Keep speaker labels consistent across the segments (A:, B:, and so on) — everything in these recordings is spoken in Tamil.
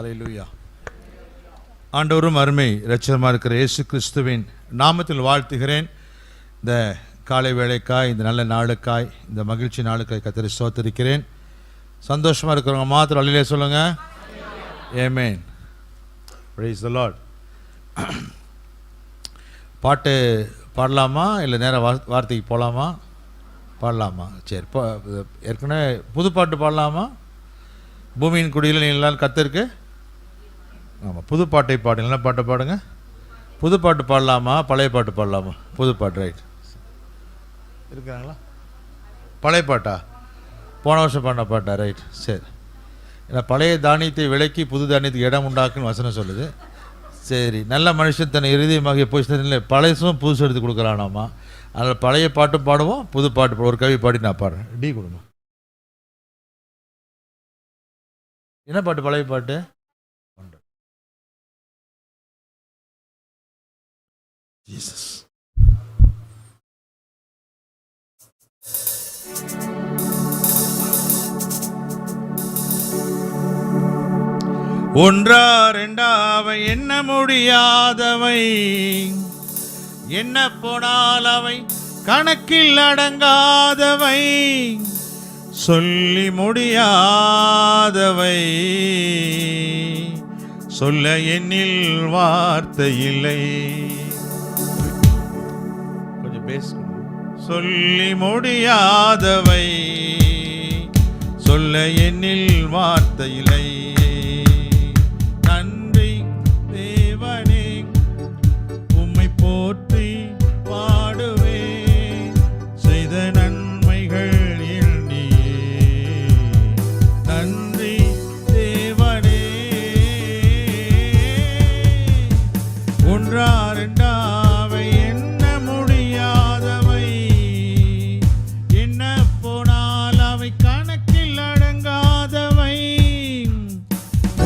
A: அல்லேலூயா. ஆண்டவரும் அருமை இரட்சகருமாக இருக்கிற இயேசு கிறிஸ்துவின் நாமத்தில் வாழ்த்துகிறேன். இந்த காலை வேளைக்காய், இந்த நல்ல நாளுக்காய், இந்த மகிழ்ச்சி நாளுக்காய் கர்த்தரை ஸ்தோத்திரிக்கிறேன். சந்தோஷமாக இருக்கிறவங்க மாத்திரம் அல்லேலூயா சொல்லுங்க. ஆமென். Praise the lord. பாட்டு பாடலாமா இல்லை நேராக வார்த்தைக்கு போகலாமா? பாடலாமா? சரி, ஏற்கனவே புது பாட்டு பாடலாமா? பூமியின் குடியில் நீங்களால் கர்த்தருக்கு. ஆமாம், புது பாட்டை பாடுங்க. என்ன பாட்டை பாடுங்க? புது பாட்டு பாடலாமா பழைய பாட்டு பாடலாமா? புது பாட்டு. ரைட். இருக்கிறாங்களா? பழைய பாட்டா? போன வருஷம் பாடின பாட்டா? ரைட், சரி. ஏன்னா பழைய தானியத்தை விலக்கி புது தானியத்துக்கு இடம் உண்டாக்குன்னு வசனம் சொல்லுது. சரி, நல்ல மனுஷன் தன்னை இறுதியமாகிய பொசிஷனில் பழையசும் புதுசு எடுத்து கொடுக்கலானாமா. அதில் பழைய பாட்டும் பாடுவோம், புது பாட்டு ஒரு கவி பாடி நான் பாடுறேன். டி கொடுங்க. என்ன பாட்டு? பழைய பாட்டு. ஜீசஸ். ஒன்றா ரெண்டாவை எண்ண முடியாதவை, என்ன போனால் அவை கணக்கில் அடங்காதவை, சொல்லி முடியாதவை, சொல்ல எண்ணில் வார்த்தை இல்லை. கொஞ்சம் பேச. சொல்லி முடியாதவை, சொல்ல எண்ணில் வார்த்தை இல்லை. நன்றி தேவனே, உம்மை போற்றி பாடுவே, செய்த நன்மைகள் எண்ணியே. நன்றி தேவனே. ஒன்றா ரெண்டாவை எண்ண முடியாதவை, என்ன போனால் அவை கணக்கில் அடங்காதவை.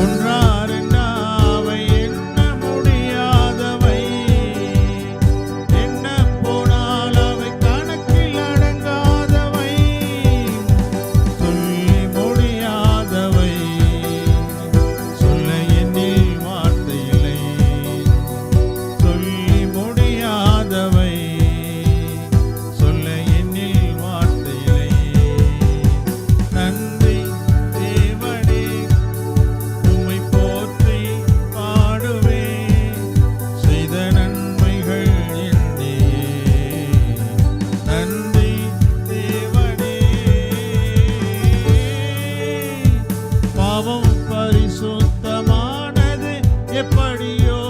A: ஒன்றா ரெண்டாவை எண்ண முடியாதவை, என்ன போனால் அவை கணக்கில் அடங்காதவை, சொல்லி முடியாதவை, சொல்ல எண்ணில் வார்த்தை இல்லை. சொல்லி முடியாதவை, சொல்ல எண்ணில் வார்த்தை இல்லை. நன்றி தேவனே, உம்மை போற்றி பாடுவே, செய்த நன்மைகள் எண்ணியே. நன்றி தேவனே. பாவம் பரிசுத்தமானது எப்படியோ,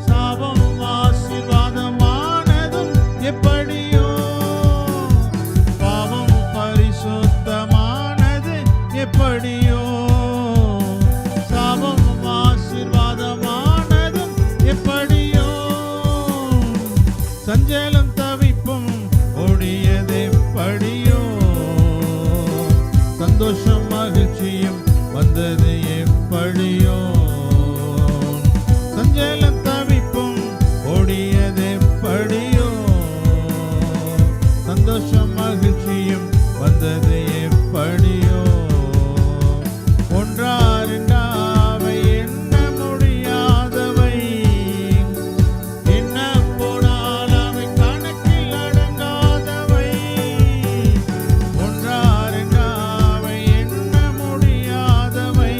A: சாபம் ஆசீர்வாதமானதும் எப்படியோ. பாவம் பரிசுத்தமானது எப்படியோ, சாபம் ஆசீர்வாதமானதும் எப்படியோ. சஞ்சலம் தவிப்பும் ஓடியது எப்படியோ, சந்தோஷம் மகிழ்ச்சியும் வந்தது எப்படியோ. சஞ்சலம் தவிப்பும் ஓடியது எப்படியோ, சந்தோஷம் மகிழ்ச்சியும் வந்தது எப்படியோ. ஒன்றா ரெண்டாவை எண்ண முடியாதவை, என்ன போனால் அவை கணக்கில் அடங்காதவை. ஒன்றா ரெண்டாவை எண்ண முடியாதவை,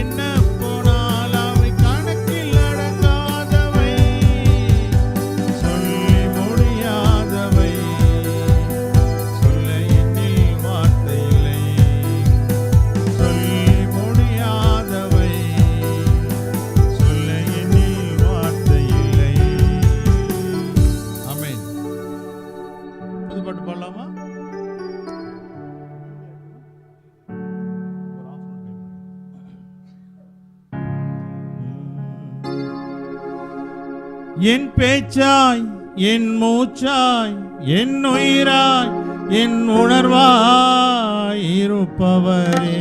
A: என்ன போனால் அவை கணக்கில் அடங்காதவை, சொல்லி முடியாதவை, சொல்ல எண்ணில் வார்த்தை இல்லை. சொல்லி முடியாதவை, சொல்ல எண்ணில் வார்த்தை இல்லை. ஆமென். புது பாட்டு பாடலாமா? என் பேச்சாய், என் மூச்சாய், என் உயிராய், என் உணர்வாய் இருப்பவரே.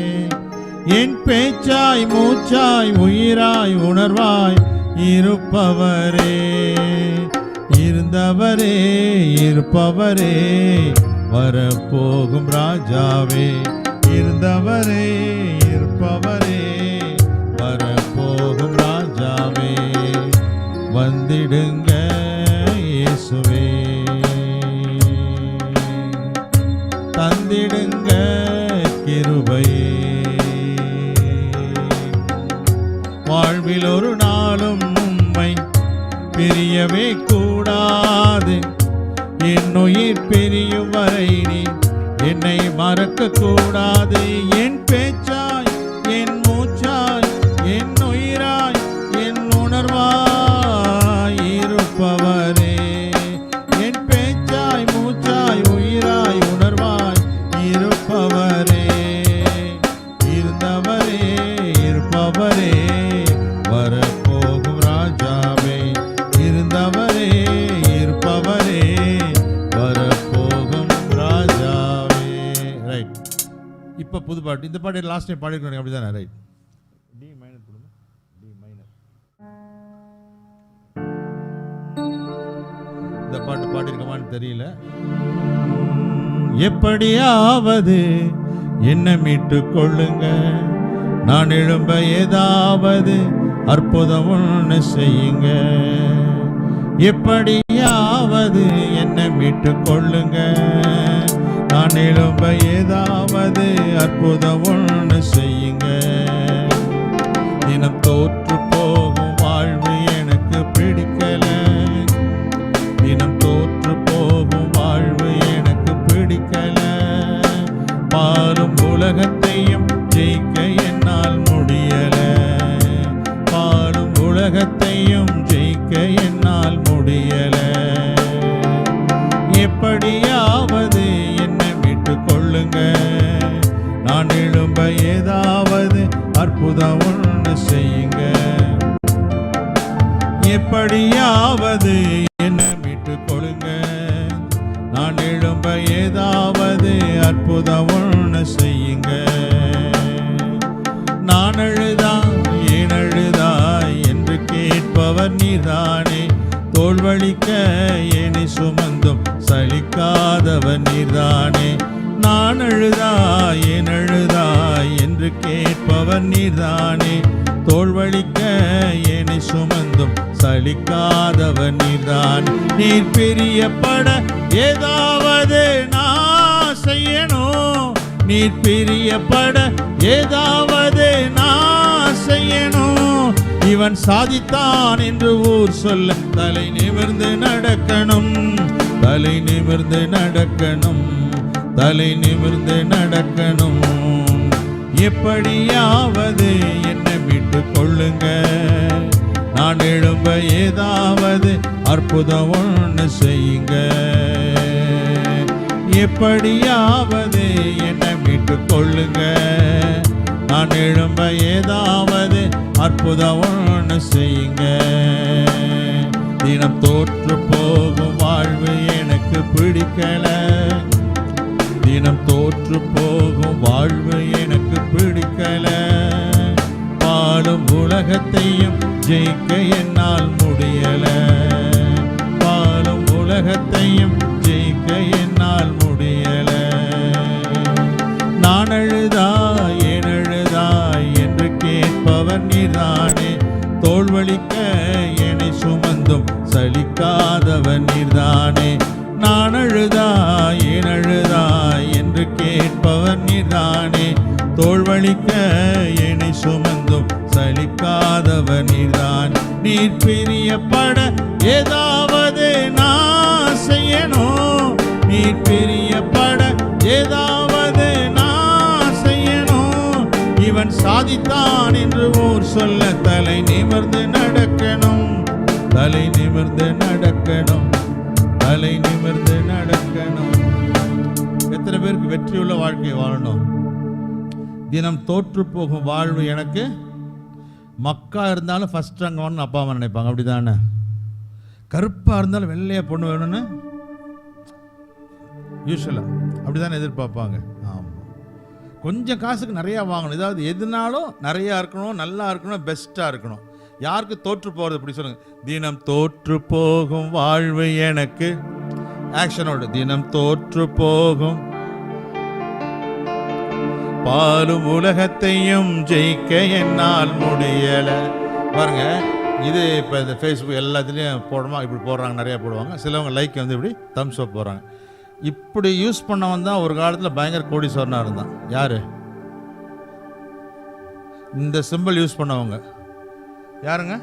A: என் பேச்சாய், மூச்சாய், உயிராய், உணர்வாய் இருப்பவரே. இருந்தவரே, இருப்பவரே, வரப்போகும் ராஜாவே. இருந்தவரே, இருப்பவரே, இருப்பவரே, வரப்போகும் ராஜாவே, வந்திடுங்க இயேசுவே, தந்திடுங்க கிருபையே. வாழ்வில் ஒரு நாளும் உம்மை பிரியவே கூடாது, என் உயிர் பிரியும் வரை நீ என்னை மறக்க கூடாது. என் பேச்சாய், என் மூச்சாய், என் உயிராய், என் உணர்வாய் இருப்பவரே, என் பேச்சாய், மூச்சாய், உயிராய், உணர்வாய் இருப்பவரே, இருந்தவரே, இருப்பவரே, வரப்போகும் ராஜாவே, இருந்தவரே, இருப்பவரே, வரப்போகும் ராஜாவே. ரைட். இப்போ புது பாட்டு. இந்த பாட்டு லாஸ்ட் டைம் பாடிருக்கோம் அப்படி தானே? ரைட். டி மைனர் கொடுங்க. D minor. இந்த பாட்டு பாடிருக்கமான்னு தெரியல. எப்படியாவது என்ன மீட்டு கொள்ளுங்க, நான் எழும்ப ஏதாவது அற்புதம் ஒன்று செய்யுங்க. எப்படியாவது என்ன மீட்டு கொள்ளுங்க, நான் எழும்ப ஏதாவது அற்புதம் ஒன்று செய்யுங்க. தினம் தோற்று போகும் வாழ்வு எனக்கு பிடிக்கல, தினம் தோற்று போகும் வாழ்வு எனக்கு பிடிக்கல. பாலும் உலகத்தையும் ஜெயிக்க என்னால் முடியல, பாலும் உலகத்தையும் ஜெயிக்க என்னால் முடியல. எப்படியாவது என்னை மீட்டு கொள்ளுங்க, நான் எழும்ப ஏதாவது அற்புதம் ஒன்று செய்யுங்க. எப்படியாவது என்னை மீட்டு கொள்ளுங்க, நான் எழும்ப ஏதாவது அற்புதம் ஒன்று செய்யுங்க. நான் அழுதாய், ஏன் அழுதாய் என்று கேட்பவர் நீர்தானே, தோல்வழிக்க என்னை சுமந்தும் சலிக்காதவர் நீர்தானே. நான் அழுதாய், ஏன் அழுதாய் என்று கேட்பவர் நீர்தானே, தோல்வழிக்க என்னை சுமந்தும் சலிக்காதவர் நீர்தான். நீர் பிரியப்பட ஏதாவது நான் செய்யணும், நீர் பிரியப்பட ஏதாவது நான் செய்யணும். இவன் சாதித்தான் என்று ஊர் சொல்ல தலை நிமிர்ந்து நடக்கணும், தலை நிமிர்ந்து நடக்கணும், தலை நிமிர்ந்து நடக்கணும். எப்படியாவது என்னை விட்டு கொள்ளுங்க, நான் எழும்ப ஏதாவது அற்புதம் ஒன்று செய்யுங்க. எப்படியாவது என்னை விட்டு கொள்ளுங்க, நான் எழும்ப ஏதாவது அற்புதம் ஒன்று செய்யுங்க. தினம் தோற்று போகும் வாழ்வு எனக்கு பிடிக்கல, தினம் தோற்று போகும் வாழ்வு எனக்கு பிடிக்கல. பாலும் உலகத்தையும் ஜெயிக்க என்னால் முடியல, பாலும் உலகத்தையும் ஜெயிக்க என்னால் முடியல. நான் அழுதாய், ஏன் அழுதாய் என்று கேட்பவர் நீர்தானே, தோல்வழிக்க என்னை சுமந்தும் சலிக்காதவர் நீர்தானே. நான் அழுதாய், ஏன் அழுதாய் என்று கேட்பவர் நீர்தானே, தோல்வழிக்க என்னை சுமந்தும் சலிக்காதவர் நீர்தான். நீர் பிரியப்பட ஏதாவது நான் செய்யணும், நீர் பிரியப்பட ஏதாவது நான் செய்யணும். இவன் சாதித்தான் என்று ஊர் சொல்ல தலை நிமிர்ந்து நடக்கணும், தலை நிமிர்ந்து நடக்கணும், தலை நிமிர்ந்து நடக்கணும். எத்தனை பேருக்கு வெற்றியுள்ள வாழ்க்கை வாழணும்? தினம் தோற்று போகும் வாழ்வு எனக்கு மக்கா இருந்தாலும் ஃபர்ஸ்ட் ரேங்க் வேணும்னு அப்பா அம்மா நினைப்பாங்க, அப்படி தானே? கருப்பாக இருந்தாலும் வெள்ளையாக பொண்ணு வேணும்னு யூஸ்வலாக அப்படி தானே எதிர்பார்ப்பாங்க. ஆமாம், கொஞ்சம் காசுக்கு நிறையா வாங்கணும், ஏதாவது எதுனாலும் நிறையா இருக்கணும், நல்லா இருக்கணும், பெஸ்ட்டாக இருக்கணும். யாருக்கு தோற்று போகிறது அப்படி சொல்லுங்க. தினம் தோற்று போகும் வாழ்வு எனக்கு, ஆக்ஷனோடு, தினம் தோற்று போகும் பாலும் உலகத்தையும் ஜெயிக்க என்னால் முடியல. பாருங்க, இது இப்போ இந்த ஃபேஸ்புக் எல்லாத்துலேயும் போடுமா, இப்படி போடுறாங்க, நிறையா போடுவாங்க. சிலவங்க லைக் வந்து இப்படி தம்ஸ் அப் போடுறாங்க. இப்படி யூஸ் பண்ணவன் தான் ஒரு காலத்தில் பயங்கர கோடீஸ்வரனாக இருந்தான். யார்? இந்த சிம்பிள் யூஸ் பண்ணவங்க யாருங்க?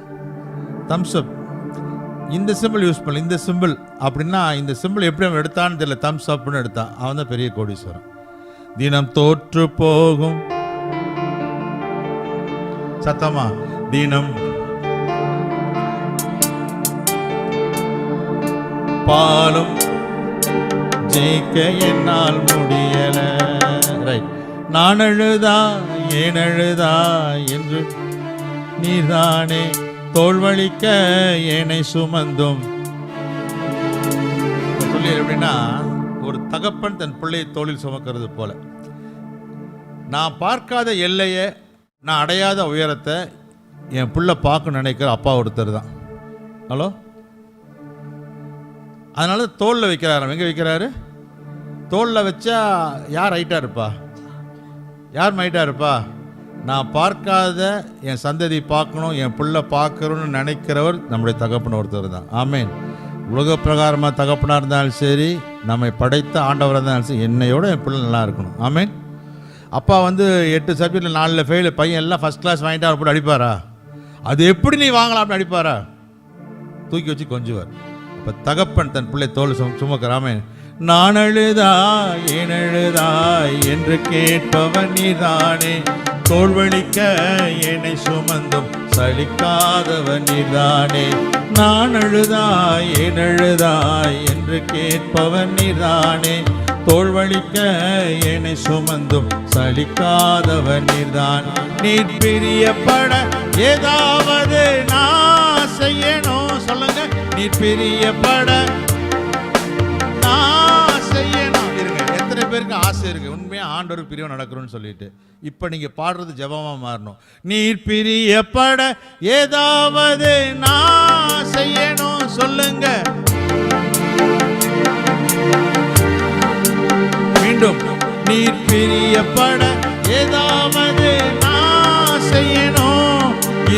A: தம்ஸ் அப். இந்த சிம்பிள் யூஸ் பண்ணல, இந்த சிம்பிள் அப்படின்னா இந்த சிம்பிள் எப்படி அவன் எடுத்தான்னு தெரியல, தம்ஸ் அப்னு எடுத்தான், அவன் தான் பெரிய கோடீஸ்வரன். தினம் தோற்று போகும், சத்தமா, தினம் பாலும் ஜெயிக்க என்னால் முடியல. ரைட். நான் அழுதா ஏன் அழுதா என்று நீதானே தோல்வழிக்க ஏனை சுமந்தும். சொல்லி எப்படின்னா, ஒரு தகப்பன் தன் பிள்ளையை தோளில் சுமக்கிறது போல. நான் பார்க்காத எல்லையை, நான் அடையாத உயரத்தை என் பிள்ளை பார்க்க நினைக்கிற அப்பா ஒருத்தர் தான். ஹலோ. அதனால தோளில் வைக்கிறாரு. எங்கே வைக்கிறாரு? தோளில் வச்சா யார் ஹைட்டாக இருப்பா? யார் ஹைட்டாக இருப்பா? நான் பார்க்காத என் சந்ததி பார்க்கணும், என் பிள்ளை பார்க்கணும்னு நினைக்கிறவர் நம்முடைய தகப்பன் ஒருத்தர் தான். ஆமேன். உலக பிரகாரமாக தகப்பனாக இருந்தாலும் சரி, நம்மை படைத்த ஆண்டவராக இருந்தாலும் சரி, என்னையோட என் பிள்ளை நல்லா இருக்கணும். ஆமேன். அப்பா வந்து 8 சப்ஜெக்டில் 4 ஃபெயிலு, பையன் எல்லாம் ஃபஸ்ட் கிளாஸ் வாங்கிட்டு அவர் போட்டு அடிப்பாரா? அது எப்படி நீ வாங்கலாம் அப்படின்னு அடிப்பாரா? தூக்கி வச்சு கொஞ்சுவார். இப்போ தகப்பன் தன் பிள்ளை தோல் சுமக்கிறாமே. நான் அழுதாய் ஏன் அழுதாய் என்று கேட்பவன் நீதானே, தோல்வழிக்க என்னை சுமந்தும் சலிக்காதவன் நீதானே. நான் அழுதாய் ஏன் அழுதாய் என்று கேட்பவன் நீதானே, தோல்வழிக்க என்னை சுமந்தும் சலிக்காதவன் நீதான். நீர் பிரியப்பட ஏதாவது நான் செய்யணும், சொல்லுங்க. நீர் பிரியப்பட நான் செய்யணும். இருங்க, எத்தனை பேருக்கு ஆசை இருக்கு உண்மையா ஆண்டவருக்கு பிரியம் நடக்கணும்னு சொல்லிட்டு? இப்ப நீங்க பாடுறது ஜெபமா மாறணும். நீர் பிரியப்பட ஏதாவது நான் செய்யணும், சொல்லுங்க. மீண்டும், நீர் பிரியப்பட ஏதாவது நான் செய்யணும்.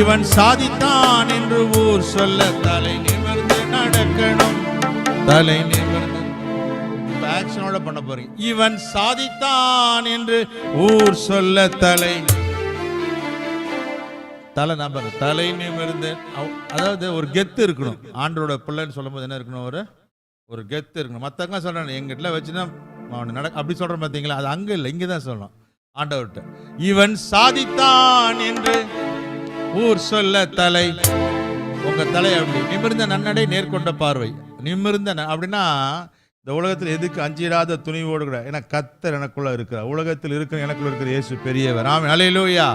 A: இவன் சாதித்தான் என்று ஊர் சொல்ல தலை நிமிர்ந்து நடக்கணும். தலை நிமிர்ந்து ஆக்ஷனோட பண்ண போறீங்க. இவன் சாதித்தான் என்று ஊர் சொல்ல தலை நம்பர் தலை நிமிர்ந்து. அதாவது ஒரு கெத்து இருக்கணும். ஆண்டோட பிள்ளைன்னு சொல்லும் போது என்ன இருக்கணும்? ஒரு கெத்து இருக்கணும். மற்றவங்க சொல்றாங்க எங்கிட்ட வச்சுன்னா அப்படி சொல்றேன் பார்த்தீங்களா? அது அங்க இல்லை, இங்கே தான் சொல்லணும் ஆண்டவர்கிட்ட. இவன் சாதித்தான் என்று ஊர் சொல்ல தலை. உங்க தலை அப்படி நிமிர்ந்த நன்னடை நேர்கொண்ட பார்வை. நிமிர்ந்த அப்படின்னா இந்த உலகத்தில் எதுக்கு அஞ்சிடாத துணிவோடு கூட, ஏன்னா கர்த்தர் எனக்குள்ள இருக்கிறார், உலகத்தில் இருக்கிற எனக்குள்ள இருக்கிற இயேசு பெரியவர். ஆமென். அல்லேலூயா.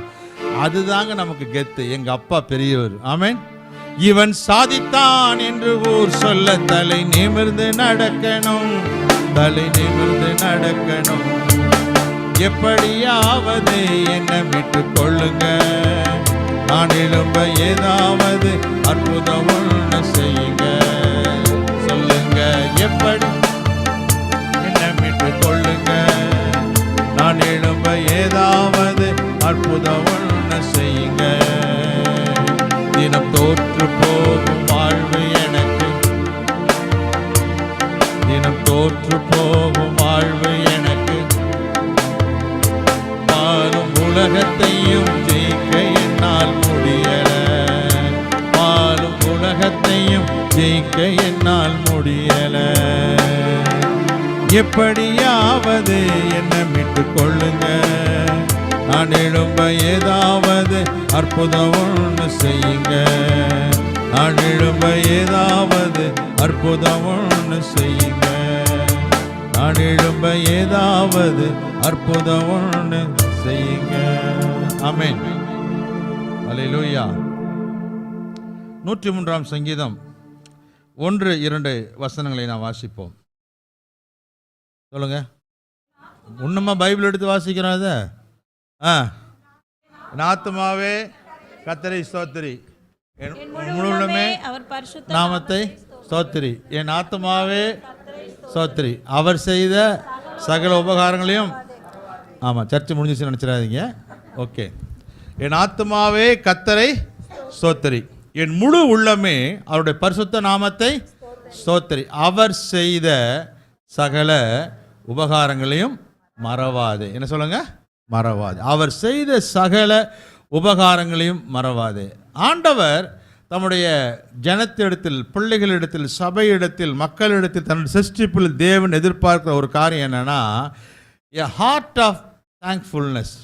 A: அதுதாங்க நமக்கு கெத்து. எங்க அப்பா பெரியவர். ஆமென். இவன் சாதித்தான் என்று ஊர் சொல்ல தலை நிமிர்ந்து நடக்கணும். தலை நிமிர்ந்து நடக்கணும். எப்படியாவது என்ன விட்டு கொள்ளுங்க, நான் எழும்ப ஏதாவது அற்புதம் ஒன்று செய்யுங்க, சொல்லுங்க. எப்படி என்ன விட்டு கொள்ளுங்க, நான் எழும்ப ஏதாவது அற்புதம் ஒன்று செய்யுங்க. தினம் தோற்று போகும் வாழ்வு எனக்கு, தினம் தோற்று போகும் வாழ்வு எனக்கு, பாலும் உலகத்தையும் ஜெயிக்க என்னால் முடியல. பாலும் உலகத்தையும் ஜெயிக்க என்னால் முடியல. எப்படியாவது என்ன விட்டு கொள்ளுங்க, நான் எழும்ப ஏதாவது அற்புதம் ஒன்று செய்யுங்க. நான் எழும்ப ஏதாவது அற்புதம் ஒன்று செய்யுங்க. நான் எழும்ப ஏதாவது அற்புதம் ஒன்று செய்யுங்க. ஆமென். அல்லேலூயா. 103ஆம் சங்கீதம் 1-2 வசனங்களை நான் வாசிப்போம். சொல்லுங்க. இன்னுமா பைபிள் எடுத்து வாசிக்கிறோம். அதை என் ஆத்துமாவே கர்த்தரை ஸ்தோத்திரி, என் முழுவதுமே நாமத்தை ஸ்தோத்திரி. என் ஆத்துமாவே ஸ்தோத்திரி, அவர் செய்த சகல உபகாரங்களையும் ஆமாம், சர்ச்சு முடிஞ்சிச்சுன்னு நினச்சிடாதீங்க. ஓகே. என் ஆத்துமாவே கர்த்தரை ஸ்தோத்திரி, என் முழு உள்ளமே அவருடைய பரிசுத்த நாமத்தை ஸ்தோத்திரி, அவர் செய்த சகல உபகாரங்களையும் மறவாது. என்ன சொல்லுங்க? மறவாது. அவர் செய்த சகல உபகாரங்களையும் மறவாது. ஆண்டவர் தம்முடைய ஜனத்திடத்தில், பிள்ளைகளிடத்தில், சபையிடத்தில், மக்களிடத்தில், தன்னுடைய சிருஷ்டிப்பில் தேவன் எதிர்பார்க்கிற ஒரு காரியம் என்னன்னா, எ ஹார்ட் ஆஃப் தேங்க்ஃபுல்னஸ்,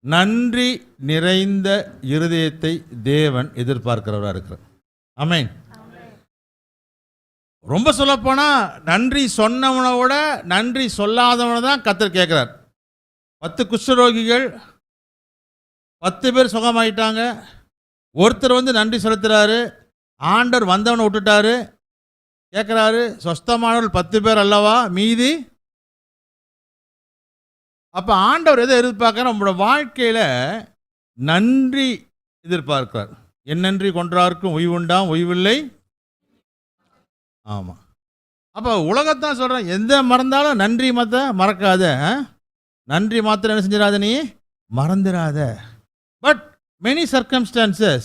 A: நன்றி நிறைந்த இருதயத்தை தேவன் எதிர்பார்க்கிறவராக இருக்கிறார். ஆமென். ரொம்ப சொல்லப்போனா நன்றி சொன்னவனை விட நன்றி சொல்லாதவனை தான் கர்த்தர் கேட்கிறார். 10 குஷ்டரோகிகள் 10 பேர் சுகமாயிட்டாங்க. ஒருத்தர் வந்து நன்றி செலுத்துறாரு, ஆண்டவர் வந்தவனை விட்டுட்டாரு. கேட்குறாரு, சொஸ்தமானவர்கள் 10 பேர் அல்லவா, மீதி? அப்போ ஆண்டவர் எதை எதிர்பார்க்கிறார்? நம்மளோட வாழ்க்கையில் நன்றி எதிர்பார்க்கிறார். என் நன்றி கொன்றாருக்கும் உய்வுண்டாம், உய்வில்லை. ஆமாம். அப்போ உலகத்தான் சொல்கிறேன், எந்த மறந்தாலும் நன்றி மறக்காத. நன்றி மாத்திரம் என்ன செஞ்சிடாத, நீ மறந்துடாத. But many circumstances,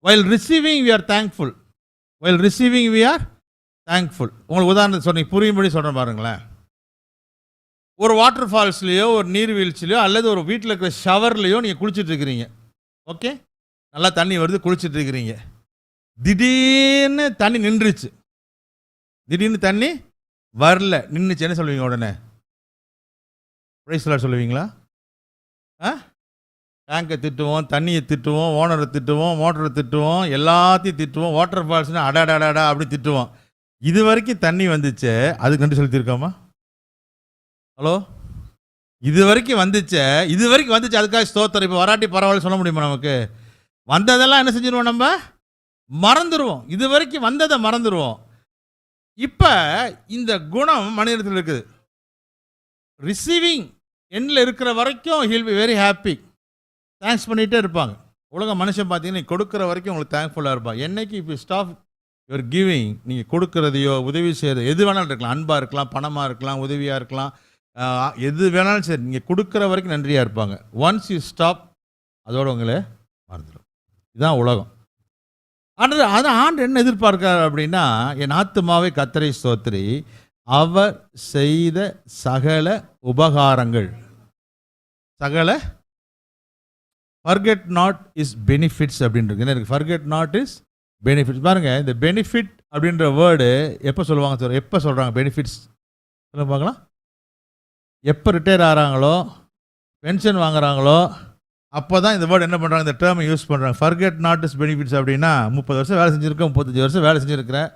A: while receiving we are thankful. While receiving we are thankful. உங்களுக்கு உதாரணத்தை சொன்னீங்க, புரியும்படி சொல்கிறேன் பாருங்களேன். ஒரு வாட்டர் ஃபால்ஸ்லேயோ, ஒரு நீர்வீழ்ச்சிலையோ, அல்லது ஒரு வீட்டில் இருக்கிற ஷவர்லேயோ நீங்கள் குளிச்சுட்டு இருக்கிறீங்க. ஓகே, நல்லா தண்ணி வருது, குளிச்சுட்டு இருக்கிறீங்க. திடீர்னு தண்ணி நின்றுச்சு. திடீர்னு தண்ணி வரல, நின்றுச்சு. என்ன சொல்லுவீங்க உடனே? பிரைஸ் தி லார்ட் சொல்லுவீங்களா? டேங்கை திட்டுவோம், தண்ணியை திட்டுவோம், ஓனரை திட்டுவோம், மோட்டரை திட்டுவோம், எல்லாத்தையும் திட்டுவோம். வாட்டர் ஃபால்ஸ்னால் அடாடாடா அப்படி திட்டுவோம். இது வரைக்கும் தண்ணி வந்துச்சு, அதுக்கு நன்றி செலுத்தியிருக்கோமா? ஹலோ, இது வரைக்கும் வந்துச்சு, அதுக்காக ஸ்தோத்திரம். இப்போ வராட்டி பரவாயில்ல சொல்ல முடியுமா? நமக்கு வந்ததெல்லாம் என்ன செஞ்சிருவோம்? நம்ம மறந்துடுவோம். இது வரைக்கும் வந்ததை மறந்துடுவோம். இப்போ இந்த குணம் மனிதத்தில் இருக்குது. ரிசீவிங் எண்ணில் இருக்கிற வரைக்கும் he'll be very happy, thanks பண்ணிகிட்டே இருப்பாங்க. உலக மனுஷன் பார்த்தீங்கன்னா கொடுக்குற வரைக்கும் உங்களுக்கு தேங்க்ஃபுல்லாக இருப்பாங்க. என்னைக்கு இப்போ ஸ்டாப் யுவர் கிவிங், நீங்கள் கொடுக்குறதையோ உதவி செய்கிறது எது வேணாலும் இருக்கலாம், அன்பாக இருக்கலாம், பணமாக இருக்கலாம், உதவியாக இருக்கலாம், எது வேணாலும் சரி, நீங்கள் கொடுக்குற வரைக்கும் நன்றியாக இருப்பாங்க. ஒன்ஸ் யூ ஸ்டாப், அதோடு உங்களை மறந்துடும். இதுதான் உலகம். ஆனால் அதான் ஆண்டு என்ன எதிர்பார்க்கிறார் அப்படின்னா, என் ஆத்துமாவை கர்த்தரை ஸ்தோத்திரி, அவர் செய்த சகல உபகாரங்கள், சகல forget not his benefits அப்படின்றது என்ன இருக்குது? forget not his benefits. பாருங்க, இந்த பெனிஃபிட் அப்படின்ற வேர்டு எப்போ சொல்லுவாங்க? எப்போ சொல்கிறாங்க பெனிஃபிட்ஸ்? சொல்ல பார்க்கலாம். எப்போ ரிட்டையர் ஆகிறாங்களோ, பென்ஷன் வாங்குறாங்களோ, அப்போ தான் இந்த வேர்டு என்ன பண்ணுறாங்க, இந்த டேர்மை யூஸ் பண்ணுறாங்க. forget not his benefits அப்படின்னா 30 வருஷம் வேலை செஞ்சுருக்கேன், 35 வருஷம் வேலை செஞ்சுருக்கிறேன்,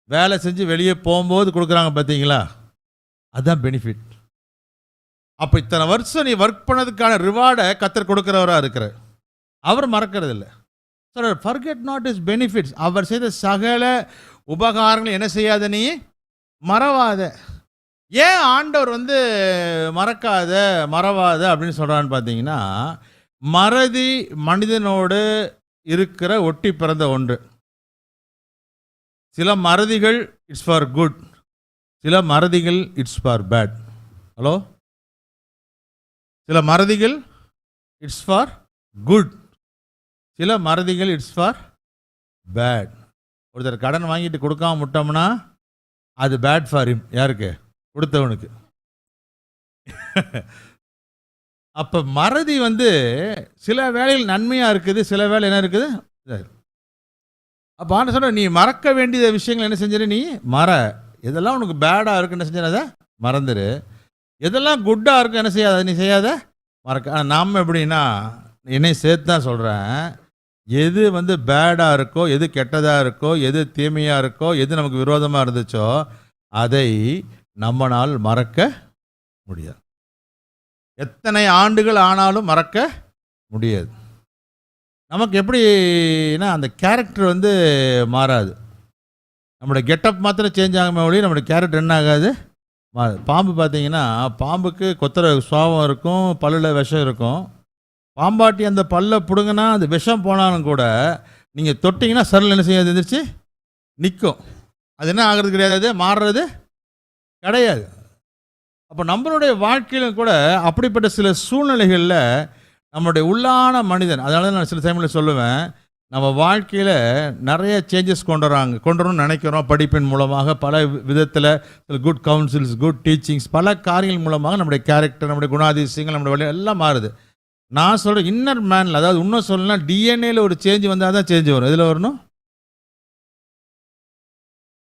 A: வேலை செஞ்சு வெளியே போகும்போது கொடுக்குறாங்க பார்த்தீங்களா, அதுதான் பெனிஃபிட். அப்போ இத்தனை வருஷம் நீ ஒர்க் பண்ணதுக்கான ரிவார்டை கர்த்தர் கொடுக்குறவராக இருக்கிற அவர் மறக்கிறது இல்லை. Sir, forget not is benefits, அவர் செய்த சகல உபகாரங்களை என்ன செய்யாத, நீ மறவாத. ஏன் ஆண்டவர் வந்து மறவாத அப்படின்னு சொல்கிறான்னு பார்த்தீங்கன்னா, மறதி மனிதனோடு இருக்கிற ஒட்டி பிறந்த ஒன்று. சில மறதிகள் இட்ஸ் ஃபார் குட், சில மறதிகள் இட்ஸ் ஃபார் பேட். ஹலோ, சில மறதிகள் இட்ஸ் ஃபார் குட், சில மறதிகள் இட்ஸ் ஃபார் பேட். ஒருத்தர் கடன் வாங்கிட்டு கொடுக்காம விட்டோம்னா அது பேட் ஃபார் ஹிம். யாருக்கு? கொடுத்தவனுக்கு. அப்போ மறதி வந்து சில வேலைகள் நன்மையாக இருக்குது, சில வேலை என்ன இருக்குது. அப்போ ஆன சொல்ற, நீ மறக்க வேண்டிய விஷயங்கள் என்ன செஞ்சிரு, நீ எதெல்லாம் உனக்கு பேடாக இருக்குன்னு என்ன செஞ்சிரு, அதை மறந்துடு. எதெல்லாம் குட்டாக இருக்கும் என்ன செய்யாத, நீ செய்யாத மறக்க. ஆனால் நாம் எப்படின்னா, என்னை சேர்த்து தான் சொல்கிறேன், எது வந்து பேடாக இருக்கோ, எது கெட்டதாக இருக்கோ, எது தீமையாக இருக்கோ, எது நமக்கு விரோதமாக இருந்துச்சோ அதை நம்மளால் மறக்க முடியாது. எத்தனை ஆண்டுகள் ஆனாலும் மறக்க முடியாது. நமக்கு எப்படின்னா, அந்த கேரக்டர் வந்து மாறாது. நம்மளுடைய கெட்டப் மாத்திரம் சேஞ்ச் ஆகாமல் ஒழிய நம்மளுடைய கேரக்டர் என்ன ஆகாது, பாம்பு பார்த்தீங்கன்னா, பாம்புக்கு கொத்துற சுவாபம் இருக்கும், பல்லில் விஷம் இருக்கும். பாம்பாட்டி அந்த பல்லை பிடுங்கினா அது விஷம் போனாலும் கூட நீங்கள் தொட்டிங்கன்னா சரல் என்ன செய்யாது, எந்திரிச்சு நிற்கும். அது என்ன ஆகிறது கிடையாது, மாறுறது கிடையாது. அப்போ நம்மளுடைய வாழ்க்கையிலும் கூட அப்படிப்பட்ட சில சூழ்நிலைகளில் நம்மளுடைய உள்ளான மனிதன், அதனால தான் நான் சில டைமில் சொல்லுவேன், நம்ம வாழ்க்கையில் நிறைய சேஞ்சஸ் கொண்டு வரணும்னு நினைக்கிறோம். படிப்பின் மூலமாக பல விதத்தில் குட் கவுன்சில்ஸ், குட் டீச்சிங்ஸ், பல காரியங்கள் மூலமாக நம்முடைய கேரக்டர், நம்முடைய குணாதிசயங்கள், நம்முடைய வழி எல்லாம் மாறுது. நான் சொல்கிறேன் இன்னர் மேனில், அதாவது இன்னும் சொல்லலாம் டிஎன்ஏல ஒரு சேஞ்ச் வந்தால் தான் சேஞ்ச் வரும். இதில் வரணும்,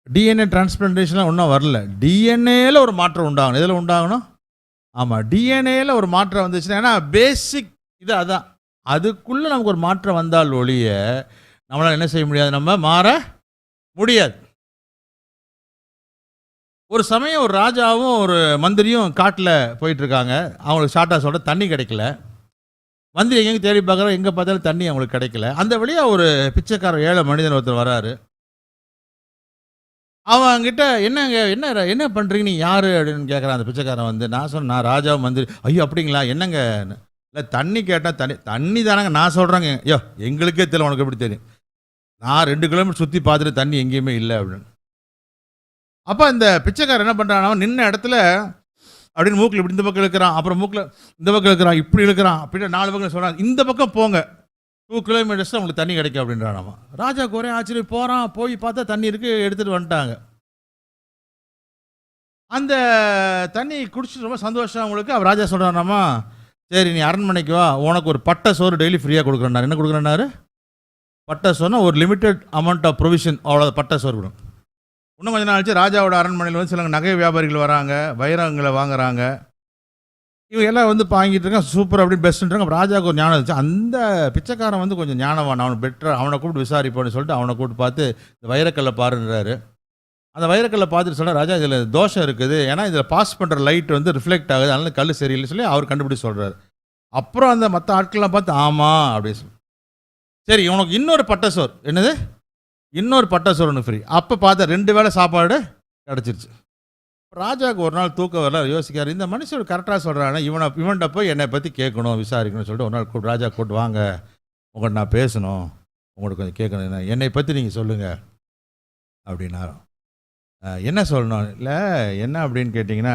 A: டிஎன்ஏ டிரான்ஸ்பிளான்டேஷன்லாம் ஒன்றும் வரல, டிஎன்ஏல ஒரு மாற்றம் உண்டாகணும். இதில் உண்டாகணும், ஆமாம், டிஎன்ஏல ஒரு மாற்றம் வந்துச்சுன்னா, ஏன்னா பேசிக் இது அதான், அதுக்குள்ளே நமக்கு ஒரு மாற்றம் வந்தால் ஒழிய நம்மளால் என்ன செய்ய முடியாது, நம்ம மாற முடியாது. ஒரு சமயம் ஒரு ராஜாவும் ஒரு மந்திரியும் காட்டில் போயிட்டுருக்காங்க. அவங்களுக்கு ஷார்ட்டாக சொல்கிற தண்ணி கிடைக்கல. மந்திரி எங்கேயும் தேடி பார்க்குறோம், எங்கே பார்த்தாலும் தண்ணி அவங்களுக்கு கிடைக்கல. அந்த வழியாக ஒரு பிச்சைக்காரர், ஏழை மனிதன் ஒருத்தர் வராரு. அவங்கிட்ட என்ன பண்ணுறீங்க, நீ யார் அப்படின்னு கேட்குறான். அந்த பிச்சைக்காரன் வந்து நான் சொன்னேன், நான் ராஜா மந்திரி. ஐயோ அப்படிங்களா, என்னங்க, இல்லை தண்ணி கேட்டால் தண்ணி தானங்க, நான் சொல்கிறேங்க. ஐயோ எங்களுக்கே தெரியல, உனக்கு எப்படி தெரியும், நான் 2 கிலோமீட்டர் சுற்றி பார்த்துட்டு தண்ணி எங்கேயுமே இல்லை அப்படின்னு. அப்போ இந்த பிச்சைக்காரன் என்ன பண்ணுறான், அவன் நின்ன இடத்துல அப்படின்னு மூக்கில் இப்படி இந்த பக்கம் இழுக்கிறான், அப்புறம் மூக்கில் இந்த பக்கம் இழுக்கிறான், இப்படி இழுக்கிறான், அப்படின்னு 4 பக்கம் சொல்கிறான், இந்த பக்கம் போங்க 2 கிலோமீட்டர்ஸ் உங்களுக்கு தண்ணி கிடைக்கும் அப்படின்றான். நம்ம ராஜாவுக்கு ஒரே ஆச்சரியம், போகிறான், போய் பார்த்தா தண்ணி இருக்குது, எடுத்துகிட்டு வந்துட்டாங்க. அந்த தண்ணி குடிச்சிட்டு ரொம்ப சந்தோஷம் அவங்களுக்கு. அவர் ராஜா சொல்கிறாராம்மா, சரி நீ அரண்மனைக்கு வா, உனக்கு ஒரு பட்டை சோறு டெய்லி ஃப்ரீயாக கொடுக்குறேன்னாரு. என்ன கொடுக்குறேன்னாரு, பட்டை சோறுனா ஒரு லிமிட்டட் அமௌண்ட் ஆஃப் ப்ரொவிஷன், அவ்வளோ பட்டை சோறு கொடுக்கும். இன்னும் கொஞ்சம் நாள் ஆச்சு, ராஜாவோட அரண்மனையில் வந்து சில நகை வியாபாரிகள் வராங்க, வைரங்களை வாங்குறாங்க. இவங்க எல்லாம் வந்து வாங்கிட்டு இருக்காங்க, சூப்பர் அப்படின்னு பெஸ்ட்டுன்றாங்க. அப்போ ராஜாவுக்கு ஒரு ஞானம் இருந்துச்சு. அந்த பிச்சைக்காரன் வந்து கொஞ்சம் ஞானவான், அவனை பெட்டர், அவனை கூப்பிட்டு விசாரிப்போன்னு சொல்லிட்டு அவனை கூப்பிட்டு பார்த்து இந்த வைரக்கல்லை பாருன்றாரு. அந்த வைரக்கல்லை பார்த்துட்டு சொல்ல, ராஜா இதில் தோஷம் இருக்குது, ஏன்னா இதில் பாஸ் பண்ணுற லைட் வந்து ரிஃப்ளெக்ட் ஆகுது, அதனால கல் சரியில்லை சொல்லி அவர் கண்டுபிடிச்சு சொல்கிறார். அப்புறம் அந்த மற்ற ஆட்கள்லாம் பார்த்து ஆமாம் அப்படின்னு சொல்லி, சரி உனக்கு இன்னொரு பட்டை சோறு, என்னது இன்னொரு பட்டை சோறு ஒன்று ஃப்ரீ. அப்போ பார்த்தா 2 வேளை சாப்பாடு கிடச்சிருச்சு. ராஜாவுக்கு ஒரு நாள் தூக்கம் வரல, யோசிக்காரு, இந்த மனுஷன் கரெக்டாக சொல்கிறானே, இவன்கிட்ட போய் என்னை பற்றி கேட்கணும், விசாரிக்கணும்னு சொல்லிட்டு ஒரு நாள் ராஜா கூப்பிட்டு, வாங்க உங்கள்கிட்ட நான் பேசணும், உங்களுக்கு கொஞ்சம் கேட்கணும், என்னை பற்றி நீங்கள் சொல்லுங்கள் அப்படின்னாரும். என்ன சொல்லணும், இல்லை என்ன அப்படின்னு கேட்டிங்கன்னா,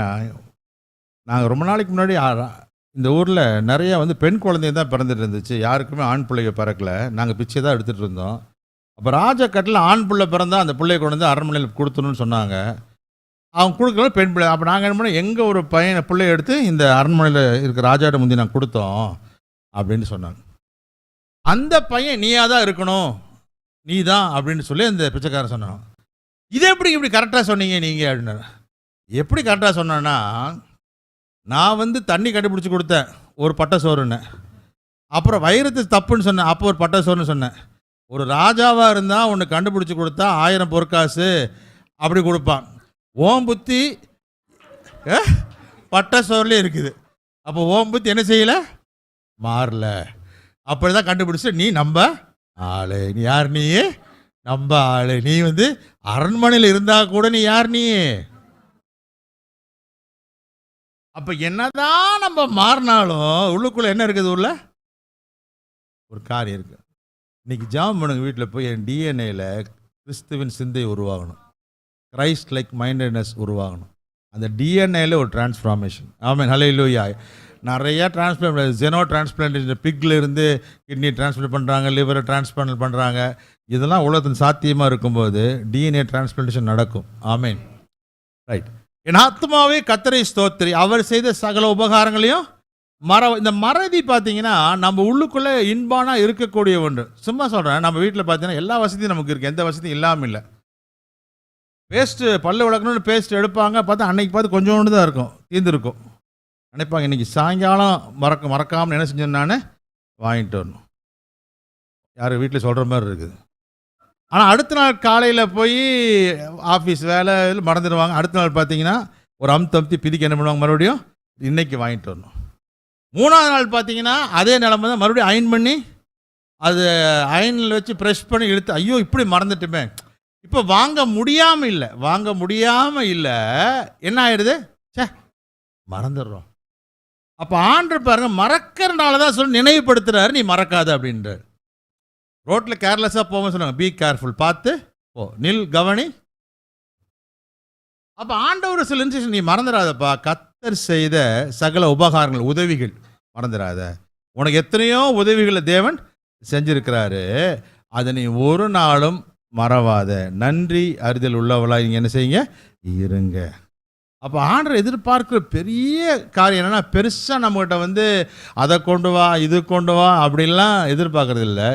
A: நாங்கள் ரொம்ப நாளைக்கு முன்னாடி இந்த ஊரில் நிறைய வந்து பெண் குழந்தைய தான் பிறந்துட்டு இருந்துச்சு, யாருக்குமே ஆண் பிள்ளைங்க பிறக்கலை, நாங்கள் பிச்சை தான் எடுத்துகிட்டு இருந்தோம். அப்போ ராஜா கட்டில் ஆண் பிள்ளை பிறந்தால் அந்த பிள்ளையை கொண்டு வந்து அரண்மனையில் கொடுத்துணுன்னு சொன்னாங்க. அவங்க கொடுக்கல பெண் பிள்ளை. அப்போ நாங்கள் என்ன பண்ணோம், எங்கள் ஒரு பிள்ளையை எடுத்து இந்த அரண்மனையில் இருக்கிற ராஜாட்ட முந்தி நாங்கள் கொடுத்தோம் அப்படின்னு சொன்னாங்க. அந்த பையன் நீயாக தான் இருக்கணும், நீ தான் அப்படின்னு சொல்லி அந்த பிச்சைக்காரன் சொன்னான். இதை எப்படி இப்படி கரெக்டாக சொன்னீங்க நீங்கள் அப்படின்னாரு. எப்படி கரெக்டாக சொன்னேன்னா, நான் வந்து தண்ணி கண்டுபிடிச்சி கொடுத்தேன் ஒரு பட்டை சோறுன்னு, அப்புறம் வைரத்து தப்புன்னு சொன்னேன், அப்போ ஒரு பட்டை சோறுன்னு சொன்னேன். ஒரு ராஜாவாக இருந்தால் ஒன்று கண்டுபிடிச்சி கொடுத்தா 1000 பொற்காசு அப்படி கொடுப்பான். ஓம் புத்தி பட்டை சோறுலேயே இருக்குது. அப்போ ஓம் புத்தி என்ன செய்யலை, மாறல. அப்படி தான் கண்டுபிடிச்சி, நீ நம்ப ஆளு, நீ யார், நீ நம்ப ஆளு, நீ வந்து அரண்மனையில் இருந்தால் கூட நீ யார், நீ. அப்போ என்னதான் நம்ம மாறினாலும் உள்ளுக்குள்ளே என்ன இருக்குது, உள்ள ஒரு காரியம் இருக்குது. இன்னைக்கு ஜாம் பண்ணுங்க வீட்டில் போய், என் டிஎன்ஏல கிறிஸ்துவின் சிந்தை உருவாகணும், கிரைஸ்ட் லைக் மைண்டட்னஸ் உருவாகணும். அந்த டிஎன்ஏல ஒரு டிரான்ஸ்ஃபார்மேஷன். ஆமென், ஹல்லேலூயா. நிறையா டிரான்ஸ்பிளான்ட், ஜெனோ டிரான்ஸ்பிளான்டேஷன், பிக்ல இருந்து கிட்னி டிரான்ஸ்பிளான்ட் பண்ணுறாங்க, லிவரை டிரான்ஸ்பிளான்ட் பண்ணுறாங்க. இதெல்லாம் உலகத்தின் சாத்தியமாக இருக்கும்போது டிஎன்ஏ டிரான்ஸ்பிளான்டேஷன் நடக்கும். ஆமென், ரைட். என் ஆத்மாவே கர்த்தரை ஸ்தோத்திரி, அவர் செய்த சகல உபகாரங்களையும் இந்த மறதி பார்த்தீங்கன்னா நம்ம உள்ளுக்குள்ளே இன்பானா இருக்கக்கூடிய ஒன்று. சும்மா சொல்கிறேன், நம்ம வீட்டில் பார்த்தீங்கன்னா எல்லா வசதியும் நமக்கு இருக்குது, எந்த வசதியும் இல்லாமல் இல்லை. பேஸ்ட்டு பல்லு விளக்கணும்னு பேஸ்ட் எடுப்பாங்க, பார்த்தா அன்னைக்கு பார்த்து கொஞ்சோண்டு தான் இருக்கும், தீர்ந்துருக்கும். நினைப்பாங்க இன்றைக்கி சாயங்காலம் மறக்காமல் என்ன செஞ்சேன், நான் வாங்கிட்டு வரணும். யார் வீட்டில் சொல்கிற மாதிரி இருக்குது. ஆனால் அடுத்த நாள் காலையில் போய் ஆஃபீஸ் வேலை மறந்துடுவாங்க. அடுத்த நாள் பார்த்தீங்கன்னா ஒரு அமுத்தி பிதிக்க என்ன பண்ணுவாங்க, மறுபடியும் இன்றைக்கி வாங்கிட்டு வரணும். 3ஆவது நாள் பார்த்தீங்கன்னா அதே நிலமை தான், மறுபடியும் அயன் பண்ணி அது அயனில் வச்சு ப்ரெஷ் பண்ணி இழுத்து, ஐயோ இப்படி மறந்துட்டுமே. இப்போ வாங்க முடியாமல் இல்லை, என்ன ஆயிடுது, மறந்துடுறோம். அப்போ ஆண்டவர் பாருங்க, மறக்கிறனால தான் சொல்லி நினைவுபடுத்துறாரு, நீ மறக்காத அப்படின்றார். ரோட்டில் கேர்லெஸ்ஸாக போக சொல்லுவாங்க, பி கேர்ஃபுல், பார்த்து போ, நில், கவனி. அப்போ ஆண்டவர் சில இன்ஸ்ட்ரக்ஷன், நீ மறந்துடாதப்பா, கர்த்தர் செய்த சகல உபகாரங்கள், உதவிகள் மறந்துடாத. உனக்கு எத்தனையோ உதவிகளை தேவன் செஞ்சிருக்கிறாரு. அதை நீ ஒரு நாளும் மறவாத. நன்றி அறிதல் உள்ளவளா நீங்கள் என்ன செய்யுங்க, இருங்க. அப்போ ஆண்டவர் எதிர்பார்க்குற பெரிய காரியம் என்னென்னா, பெருசாக நம்மகிட்ட அதை கொண்டு வா இது கொண்டு வா அப்படின்லாம் எதிர்பார்க்கறது இல்லை.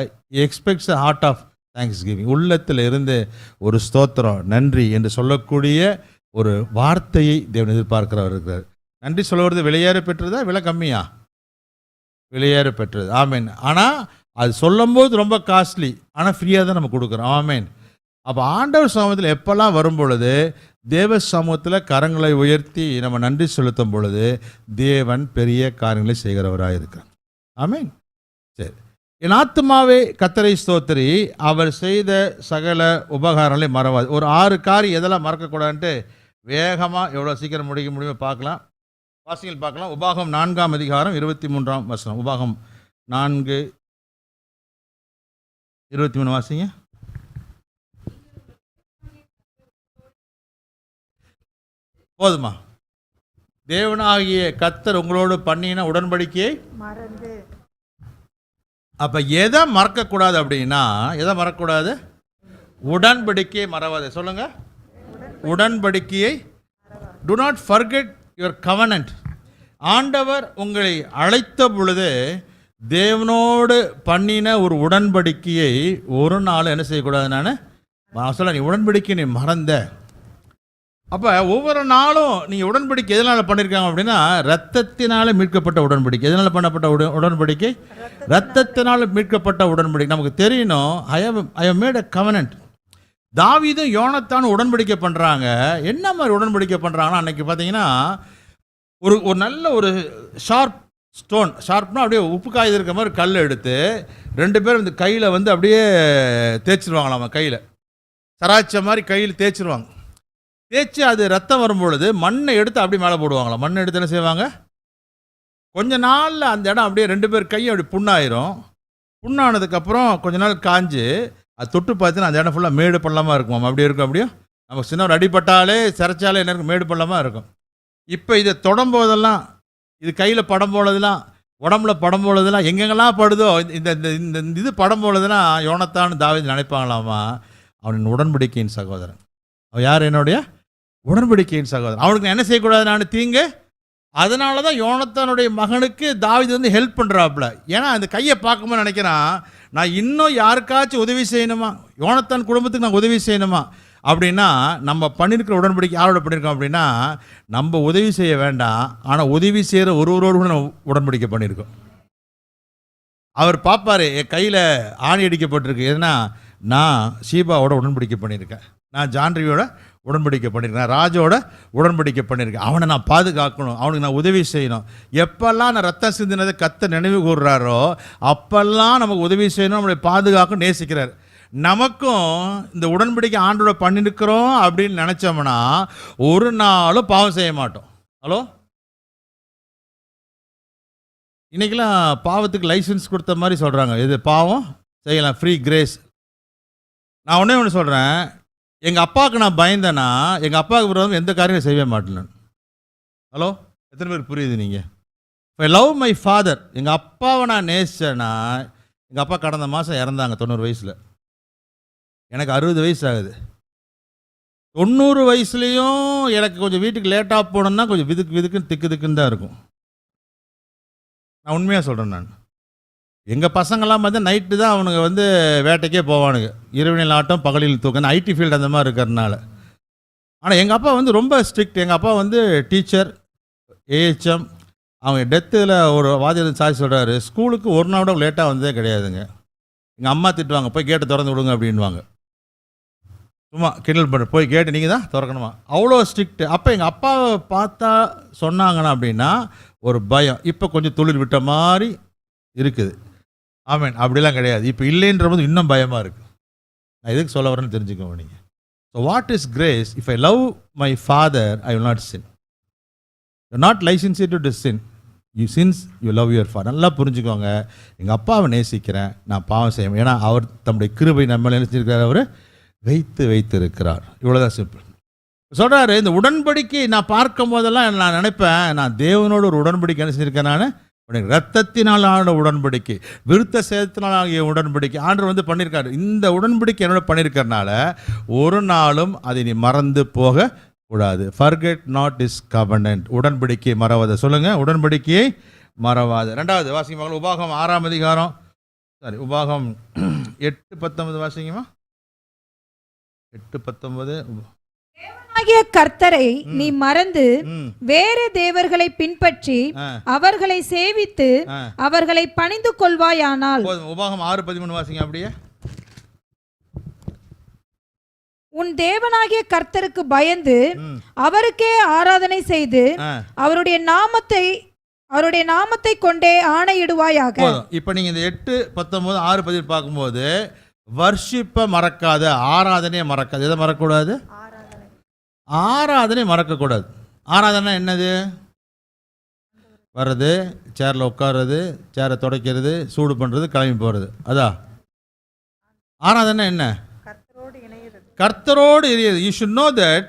A: Expects heart of thanksgiving. உள்ளத்தில் இருந்து ஒரு ஸ்தோத்திரம், நன்றி என்று சொல்லக்கூடிய ஒரு வார்த்தையை தேவன் எதிர்பார்க்கிறவர் இருக்கிறார். நன்றி சொல்ல வருது விலையேற பெற்றதா விலை கம்மியா? விலையேற பெற்றது. ஆமேன். ஆனால் அது சொல்லும்போது ரொம்ப காஸ்ட்லி, ஆனால் ஃப்ரீயாக தான் நம்ம கொடுக்குறோம். ஆமேன். அப்போ ஆண்டவர் சமூகத்தில் எப்பெல்லாம் வரும் பொழுது, தேவ சமூகத்தில் கரங்களை உயர்த்தி நம்ம நன்றி செலுத்தும் பொழுது தேவன் பெரிய காரியங்களை செய்கிறவராக இருக்கிறார். ஆமேன். சரி, என் ஆத்துமாவே கர்த்தரை ஸ்தோத்திரி, அவர் செய்த சகல உபகாரங்களை மறவாது. ஒரு 6 காரியம் எதெல்லாம் மறக்கக்கூடாதுன்ட்டு வேகமாக எவ்வளோ சீக்கிரம் முடிக்க முடியுமோ பார்க்கலாம். வாசிகள் பார்க்கலாம். உபாகம் 4ஆம் அதிகாரம் 23ஆம் வசனம். உபாகம் 4:23 வாசிங்க. போதுமா? தேவனாகிய கர்த்தர் உங்களோடு பண்ணின உடன்படிக்கையை மறந்து. அப்போ எதை மறக்கக்கூடாது அப்படின்னா, எதை மறக்கக்கூடாது? உடன்படிக்கையை மறவாது. சொல்லுங்க, உடன்படிக்கையை. To not forget your covenant. ஆண்டவர் உங்களை அழைத்த பொழுது தேவனோடு பண்ணின ஒரு உடன்படிக்கையை ஒரு நாள் என்ன செய்யக்கூடாது? நான் சொல்ல, நீ உடன்படிக்கை நீ மறந்த. அப்போ ஒவ்வொரு நாளும் நீங்கள் உடன்படிக்கை எதனால் பண்ணியிருக்காங்க அப்படின்னா, ரத்தத்தினால் மீட்கப்பட்ட உடன்படிக்கை. எதனால் பண்ணப்பட்ட உடன்படிக்கை? ரத்தத்தினால் மீட்கப்பட்ட உடன்படிக்கை. நமக்கு தெரியணும், I have made a covenant. தாவீதும் யோனத்தானும் உடன்படிக்கை பண்ணுறாங்க. என்ன மாதிரி உடன்படிக்கை பண்ணுறாங்கன்னா, அன்றைக்கி பார்த்தீங்கன்னா ஒரு நல்ல ஒரு ஷார்ப் ஸ்டோன், ஷார்ப்னா அப்படியே உப்பு காய்து இருக்க மாதிரி கல் எடுத்து 2 பேரும் இந்த கையில் அப்படியே தேய்ச்சிருவாங்களாமா. கையில் சராய்ச்ச மாதிரி கையில் தேய்ச்சிருவாங்க. தேய்ச்சி அது ரத்தம் வரும்பொழுது மண்ணை எடுத்து அப்படியே மேலே போடுவாங்களாம். மண்ணை எடுத்து என்ன செய்வாங்க, கொஞ்ச நாளில் அந்த இடம் அப்படியே 2 பேர் கையும் அப்படி புண்ணாயிரும். புண்ணானதுக்கப்புறம் கொஞ்ச நாள் காஞ்சு அது தொட்டு பார்த்தீங்கன்னா அந்த இடம் ஃபுல்லாக மேடு பள்ளமாக இருக்கும். அப்படி இருக்கும். அப்படியும் நம்ம சின்ன ஒரு அடிப்பட்டாலே சிறைச்சாலே என்ன இருக்கும், மேடு பள்ளமாக இருக்கும். இப்போ இதை தொடம்போதெல்லாம், இது கையில் படம் போலதெல்லாம், உடம்புல படம் போலதெல்லாம், எங்கெங்கெல்லாம் படுதோ இந்த இந்த இது படம் போலதெல்லாம் யோனத்தான் தாவீது நினைப்பாங்களாமா, அவனின் உடன்படிக்கையின் சகோதரன். அவன் யார்? என்னுடைய உடன்படிக்கையின் சகோதரன். அவனுக்கு நான் என்ன செய்யக்கூடாது? நான் தீங்கு. அதனால தான் யோனத்தானுடைய மகனுக்கு தாவீது ஹெல்ப் பண்ணுறாப்புல. ஏன்னா அந்த கையை பார்க்கும்போது நினைக்கிறான், நான் இன்னும் யாருக்காச்சும் உதவி செய்யணுமா, யோனத்தான் குடும்பத்துக்கு நான் உதவி செய்யணுமா அப்படின்னா, நம்ம பண்ணியிருக்கிற உடன்படிக்கை யாரோட பண்ணியிருக்கோம் அப்படின்னா, நம்ம உதவி செய்ய வேண்டாம், ஆனால் உதவி செய்கிற ஒருவரோடு கூட நம்ம உடன்படிக்கை பண்ணியிருக்கோம். அவர் பார்ப்பார், என் கையில் ஆணி அடிக்கப்பட்டிருக்கு. எதுனா, நான் ஷீபாவோட உடன்படிக்கை பண்ணியிருக்கேன், நான் ஜான்ரியோட உடன்படிக்கை பண்ணியிருக்கேன், நான் ராஜோட உடன்படிக்கை பண்ணியிருக்கேன். அவனை நான் பாதுகாக்கணும், அவனுக்கு நான் உதவி செய்யணும். எப்பெல்லாம் நான் ரத்தம் சிந்தினதை கர்த்தர் நினைவு கூறுறாரோ அப்பெல்லாம் நமக்கு உதவி செய்யணும், நம்மளை பாதுகாக்கணும், நேசிக்கிறார். நமக்கும் இந்த உடன்படிக்கை ஆண்டோட பண்ணியிருக்கிறோம் அப்படின்னு நினச்சோம்னா ஒரு நாளும் பாவம் செய்ய மாட்டோம். ஹலோ, இன்றைக்கெல்லாம் பாவத்துக்கு லைசன்ஸ் கொடுத்த மாதிரி சொல்கிறாங்க. இது பாவம் செய்யலாம், ஃப்ரீ கிரேஸ். நான் ஒன்று சொல்கிறேன், எங்கள் அப்பாவுக்கு நான் பயந்தேன்னா எங்கள் அப்பாவுக்கு விரோதம் எந்த காரியம் செய்யவே மாட்டேன். ஹலோ, எத்தனை பேர் புரியுது? நீங்கள் இப்போ லவ் மை ஃபாதர், எங்கள் அப்பாவை நான் நேசித்தேன்னா, எங்கள் அப்பா கடந்த மாதம் இறந்தாங்க 90 வயசில். எனக்கு 60 வயசு ஆகுது. 90 வயசுலேயும் எனக்கு கொஞ்சம் வீட்டுக்கு லேட்டாக போனோம்னா கொஞ்சம் விதுக்குன்னு திக்குன்னு தான் இருக்கும். நான் உண்மையாக சொல்கிறேன். நான் எங்கள் பசங்கள்லாம் நைட்டு தான் அவனுங்க வேட்டைக்கே போவானுங்க. இரவினில் ஆட்டம் பகலில் தூக்கம். ஐடி ஃபீல்டு அந்த மாதிரி இருக்கிறதுனால. ஆனால் எங்கள் அப்பா ரொம்ப ஸ்ட்ரிக்ட். எங்கள் அப்பா டீச்சர், ஏஹெச்எம். அவங்க டெத்தில் ஒரு வாத்தியார் சாட்சி சொல்கிறாரு, ஸ்கூலுக்கு ஒரு நாள் கூட லேட்டாக வந்ததே கிடையாதுங்க. எங்கள் அம்மா திட்டுவாங்க, போய் கேட்டை திறந்து விடுங்க அப்படின்வாங்க. சும்மா கிண்டல் பண்ண, போய் கேட்டு நீங்கள் தான் திறக்கணுமா, அவ்வளோ ஸ்ட்ரிக்ட்டு. அப்போ எங்கள் அப்பாவை பார்த்தா சொன்னாங்கன்னா அப்படின்னா ஒரு பயம். இப்போ கொஞ்சம் துளிர் விட்ட மாதிரி இருக்குது. ஆமேன். அப்படிலாம் கிடையாது. இப்போ இல்லைன்ற போது இன்னும் பயமாக இருக்குது. நான் எதுக்கு சொல்ல வரேன்னு தெரிஞ்சுக்கோங்க நீங்கள். So what is grace? If I love my father I will not sin. You not licence to sin, you sins you love your father. நல்லா புரிஞ்சுக்கோங்க, எங்கள் அப்பாவை நேசிக்கிறேன், நான் பாவம் செய்வேன். ஏன்னா அவர் தம்முடைய கிருபை நம்ம நினைச்சிருக்கிறார், அவர் வைத்து இருக்கிறார். இவ்வளோதான் சிம்பிள். சொல்கிறாரு, இந்த உடன்படிக்கை நான் பார்க்கும் போதெல்லாம் நான் நினைப்பேன், நான் தேவனோடு ஒரு உடன்படிக்கை என்ன செஞ்சிருக்கேன், நான் இரத்தத்தினால் ஆன உடன்படிக்கை, விருத்த சேதத்தினால் ஆகிய உடன்படிக்கை ஆண்டவர் வந்து பண்ணியிருக்காரு. இந்த உடன்படிக்கை என்னோட பண்ணியிருக்கிறனால ஒரு நாளும் அதை நீ மறந்து போக கூடாது. Forget not is கவர்னன்ட். உடன்படிக்கை மறவாத. சொல்லுங்க, உடன்படிக்கையை மறவாத. ரெண்டாவது வாசிங்க மகள், உபாகம் 6ஆம் அதிகாரம், உபாகம் 8:19 வாசிங்கம்மா. 8:19.
B: கர்த்தரை நீ மறந்து வேறு தேவர்களை பின்பற்றி அவர்களை சேவித்து அவர்களை பணிந்து கொள்வாயானால்.
A: உபாகம் 6:13 வாசிங்க அப்படியே.
B: உன் தேவனாகிய கர்த்தருக்கு பயந்து அவருக்கே ஆராதனை செய்து அவருடைய நாமத்தை கொண்டே ஆணையிடுவாயாக.
A: இப்ப நீங்க இந்த 8:19 6:10 பார்க்கும்போது வர்ஷிப்பை மறக்காத, ஆராதனையை மறக்காது. எதை மறக்கக்கூடாது? ஆராதனை மறக்கக்கூடாது. ஆராதனை என்னது? வர்றது, சேரில் உட்கார்றது, சேரை துடைக்கிறது, சூடு பண்ணுறது, கிளம்பி போகிறது, அதான் ஆராதனை. என்ன? கர்த்தரோடு இணையது. You should know that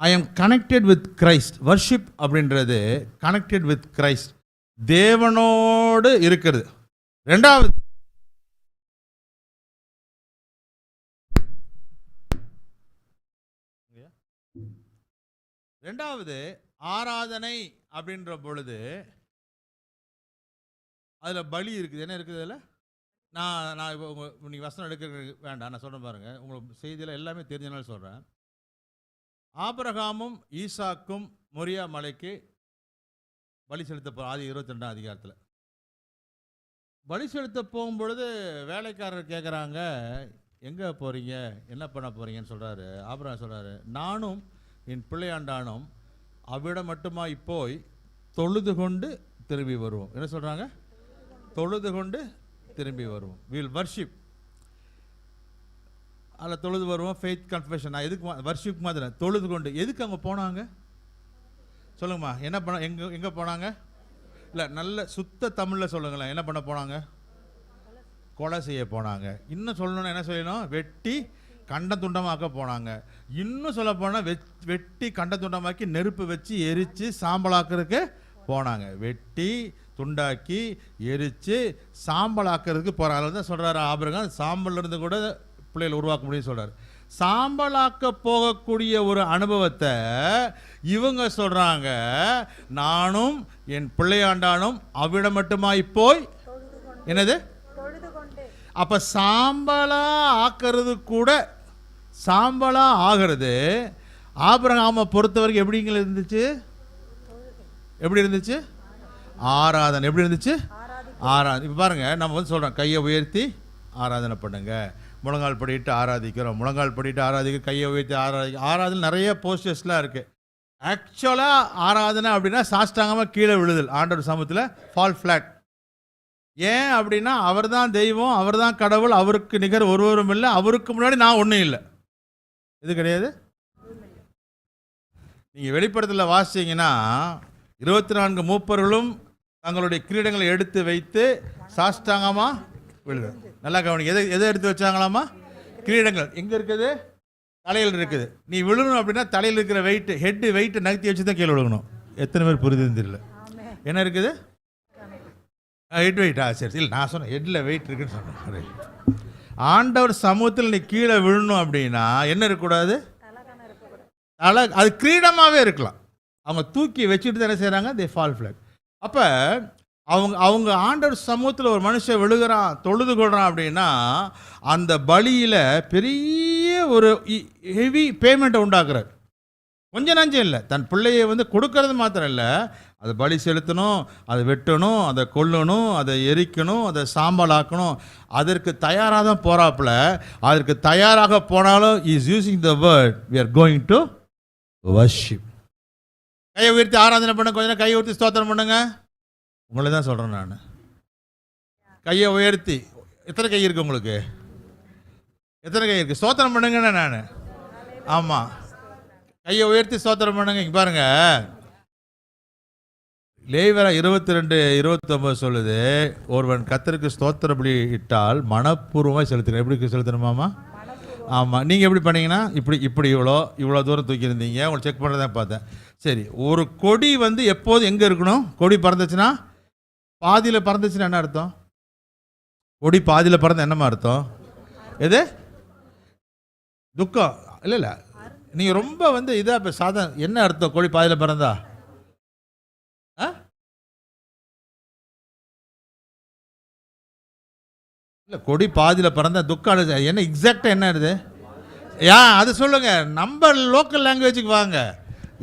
A: I am connected with Christ. Worship அப்படின்றது கனெக்டட் வித் கிரைஸ்ட், தேவனோடு இருக்கிறது. ரெண்டாவது ஆராதனை அப்படின்ற பொழுது அதில் பலி இருக்குது. என்ன இருக்குது அதில்? நான் இப்போ நீங்கள் வசனம் எடுக்கிறது வேண்டாம், நான் சொல்கிறேன் பாருங்கள். உங்களுக்கு செய்தியில் எல்லாமே தெரிஞ்சனால சொல்கிறேன். ஆபிரகாமும் ஈசாக்கும் மொரியா மலைக்கு பலி செலுத்த போ, ஆதி 22ஆம் அதிகாரத்தில் பலி செலுத்த போகும்பொழுது வேலைக்காரர் கேட்குறாங்க, எங்கே போகிறீங்க, என்ன பண்ண போகிறீங்கன்னு சொல்கிறாரு. ஆபிரகாம் சொல்கிறாரு, நானும் என் பிள்ளையாண்டானும் அவ்விடம் மட்டுமாய் போய் தொழுது கொண்டு திரும்பி வருவோம். என்ன சொல்கிறாங்க? தொழுது கொண்டு திரும்பி வருவோம். Will worship. அதில் தொழுது வருவோம், ஃபெய்த் கன்ஃபெஷன். நான் எதுக்கு வர்ஷிப் மாதிரி தொழுது கொண்டு. எதுக்கு அவங்க போனாங்க சொல்லுங்கம்மா? என்ன பண்ண, எங்கே போனாங்க? இல்லை, நல்ல சுத்த தமிழில் சொல்லுங்களேன். என்ன பண்ண போனாங்க? கொலை செய்ய போனாங்க. இன்னும் சொல்லணும்னா என்ன சொல்லணும்? வெட்டி கண்ட துண்டமாக்க போனாங்க. இன்னும் சொல்ல போனால் வெட்டி கண்ட துண்டமாக்கி நெருப்பு வச்சு எரித்து சாம்பலாக்கிறதுக்கு போனாங்க. வெட்டி துண்டாக்கி எரித்து சாம்பலாக்கிறதுக்கு போகிறாங்க தான் சொல்கிறாரு ஆபிரகாம். சாம்பலிருந்து கூட பிள்ளைகள் உருவாக்க முடியும்னு சொல்கிறார். சாம்பலாக்க போகக்கூடிய ஒரு அனுபவத்தை இவங்க சொல்கிறாங்க, நானும் என் பிள்ளையாண்டானும் அவ்விடம் மட்டுமாய் போய் என்னது அப்போ சாம்பலா ஆக்கிறது கூட சாம்பலா ஆகிறது ஆபிரகாமை பொறுத்தவரைக்கும் எப்படிங்க இருந்துச்சு? எப்படி இருந்துச்சு? ஆராதனை. எப்படி இருந்துச்சு? ஆராதனை. இப்போ பாருங்கள், நம்ம வந்து சொல்கிறோம் கையை உயர்த்தி ஆராதனை பண்ணுங்க, முழங்கால் படிட்டு ஆராதிக்கிறோம், முழங்கால் படிட்டு ஆராதிக்க, கையை உயர்த்தி ஆராதனை நிறைய போஸ்டர்ஸ்லாம் இருக்குது. ஆக்சுவலாக ஆராதனை அப்படின்னா சாஷ்டாங்கமாக கீழே விழுதல், ஆண்டவர் சமூகத்தில் ஃபால் ஃப்ளாட். ஏன் அப்படின்னா அவர் தான் தெய்வம், அவர் தான் கடவுள், அவருக்கு நிகர் ஒருவரும் இல்லை, அவருக்கு முன்னாடி நான் ஒன்றும் இல்லை. இது கிடையாது. நீங்கள் வெளிப்படத்தில் வாசிச்சிங்கன்னா 24 மூப்பர்களும் தங்களுடைய கிரீடங்களை எடுத்து வைத்து சாஷ்டாங்கமாக விழுது. நல்லா கவனிங்க. எதை எடுத்து வச்சாங்களாமா? கிரீடங்கள். எங்கே இருக்குது? தலையில் இருக்குது. நீ விழுணும் அப்படின்னா தலையில் இருக்கிற வெயிட், ஹெட் வெயிட்டை நகர்த்தி வச்சு தான் கீழே விழுகணும். எத்தனை பேர் புரிதுன்னு தெரியல. என்ன இருக்குது? ஹெட் வெயிட்டா? சரி, இல்லை நான் சொன்னேன் ஹெட்டில் வெயிட் இருக்குன்னு சொன்னேன். ஆண்டவர் சமூகத்தில் நீ கீழே விழணும் அப்படின்னா என்ன இருக்கக்கூடாது? தலை. அது கிரீடமாகவே இருக்கலாம். அவங்க தூக்கி வச்சுட்டு தான் என்ன செய்கிறாங்க? They fall flat. அப்போ அவங்க ஆண்டவர் சமூகத்தில் ஒரு மனுஷன் விழுகிறான், தொழுது கொள்கிறான் அப்படின்னா அந்த பலியில் பெரிய ஒரு ஹெவி பேமெண்ட்டை உண்டாக்குறார். கொஞ்சம் நஞ்சம் இல்லை, தன் பிள்ளையை வந்து கொடுக்கறது மாத்திரம் இல்லை, அதை பலி செலுத்தணும், அதை வெட்டணும், அதை கொல்லணும், அதை எரிக்கணும், அதை சாம்பலாக்கணும். அதற்கு தயாராக தான் போகிறாப்புல. அதற்கு தயாராக போனாலும் is using the word we are going to worship. கையை உயர்த்தி ஆராதனை பண்ண. கொஞ்ச நேரம் கையை உயர்த்தி ஸ்தோத்திரம் பண்ணுங்க. உங்களை தான் சொல்கிறேன் நான். கையை உயர்த்தி. எத்தனை கை இருக்குது உங்களுக்கு? எத்தனை கை இருக்குது? ஸ்தோத்திரம் பண்ணுங்கண்ணே நான். ஆமாம், கையை உயர்த்தி ஸ்தோத்திரம் பண்ணுங்க. இங்கே பாருங்க, லேவியர் 22:29 சொல்லுது, ஒருவன் கர்த்தருக்கு ஸ்தோத்திர பலி இட்டால் மனப்பூர்வமாக செலுத்தணும். எப்படி செலுத்தணுமாமா? ஆமாம், நீங்கள் எப்படி பண்ணீங்கன்னா இப்படி இவ்வளோ தூரம் தூக்கியிருந்தீங்க, உங்களை செக் பண்ணுறதான் பார்த்தேன். சரி, ஒரு கொடி வந்து எப்போதும் எங்கே இருக்கணும்? கொடி பறந்துச்சுன்னா, பாதியில் பறந்துச்சுன்னா என்ன அர்த்தம்? கொடி பாதியில் பறந்த என்னமா அர்த்தம்? எது? துக்கம் இல்லை. நீங்கள் ரொம்ப வந்து இதாக இப்போ சாதம் என்ன அர்த்தம்? கொடி பாதியில் பறந்தா இல்லை, கொடி பாதியில் பறந்தா துக்கம் என்ன எக்ஸாக்டாக என்ன ஆகுது? அது சொல்லுங்க, நம்ம லோக்கல் லாங்குவேஜுக்கு வாங்க.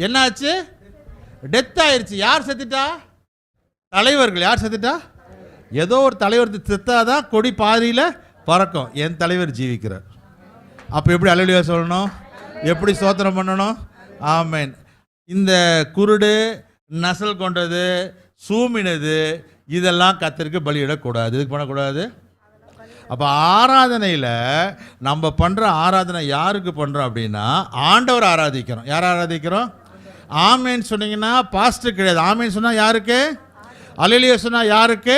A: என்னாச்சு? டெத் ஆயிடுச்சு. யார் செத்துட்டா? தலைவர்கள். யார் செத்துட்டா? ஏதோ ஒரு தலைவர் செத்தாதான் கொடி பாதியில் பறக்கும். என் தலைவர் ஜீவிக்கிறார். அப்போ எப்படி அல்லேலூயா சொல்லணும்? எப்படி ஸ்தோத்திரம் பண்ணணும்? ஆமென். இந்த குருடு, நசல் கொண்டது, சூமினது, இதெல்லாம் கர்த்தருக்கு பலியிடக்கூடாது. இதுக்கு பண்ணக்கூடாது. அப்போ ஆராதனையில் நம்ம பண்ணுற ஆராதனை யாருக்கு பண்ணுறோம் அப்படின்னா, ஆண்டவர் ஆராதிக்கிறோம். யார் ஆராதிக்கிறோம்? ஆமேன்னு சொன்னீங்கன்னா பாஸ்டர் கிடையாது. ஆமேன்னு சொன்னால் யாருக்கு? அல்லேலூயா சொன்னால் யாருக்கு?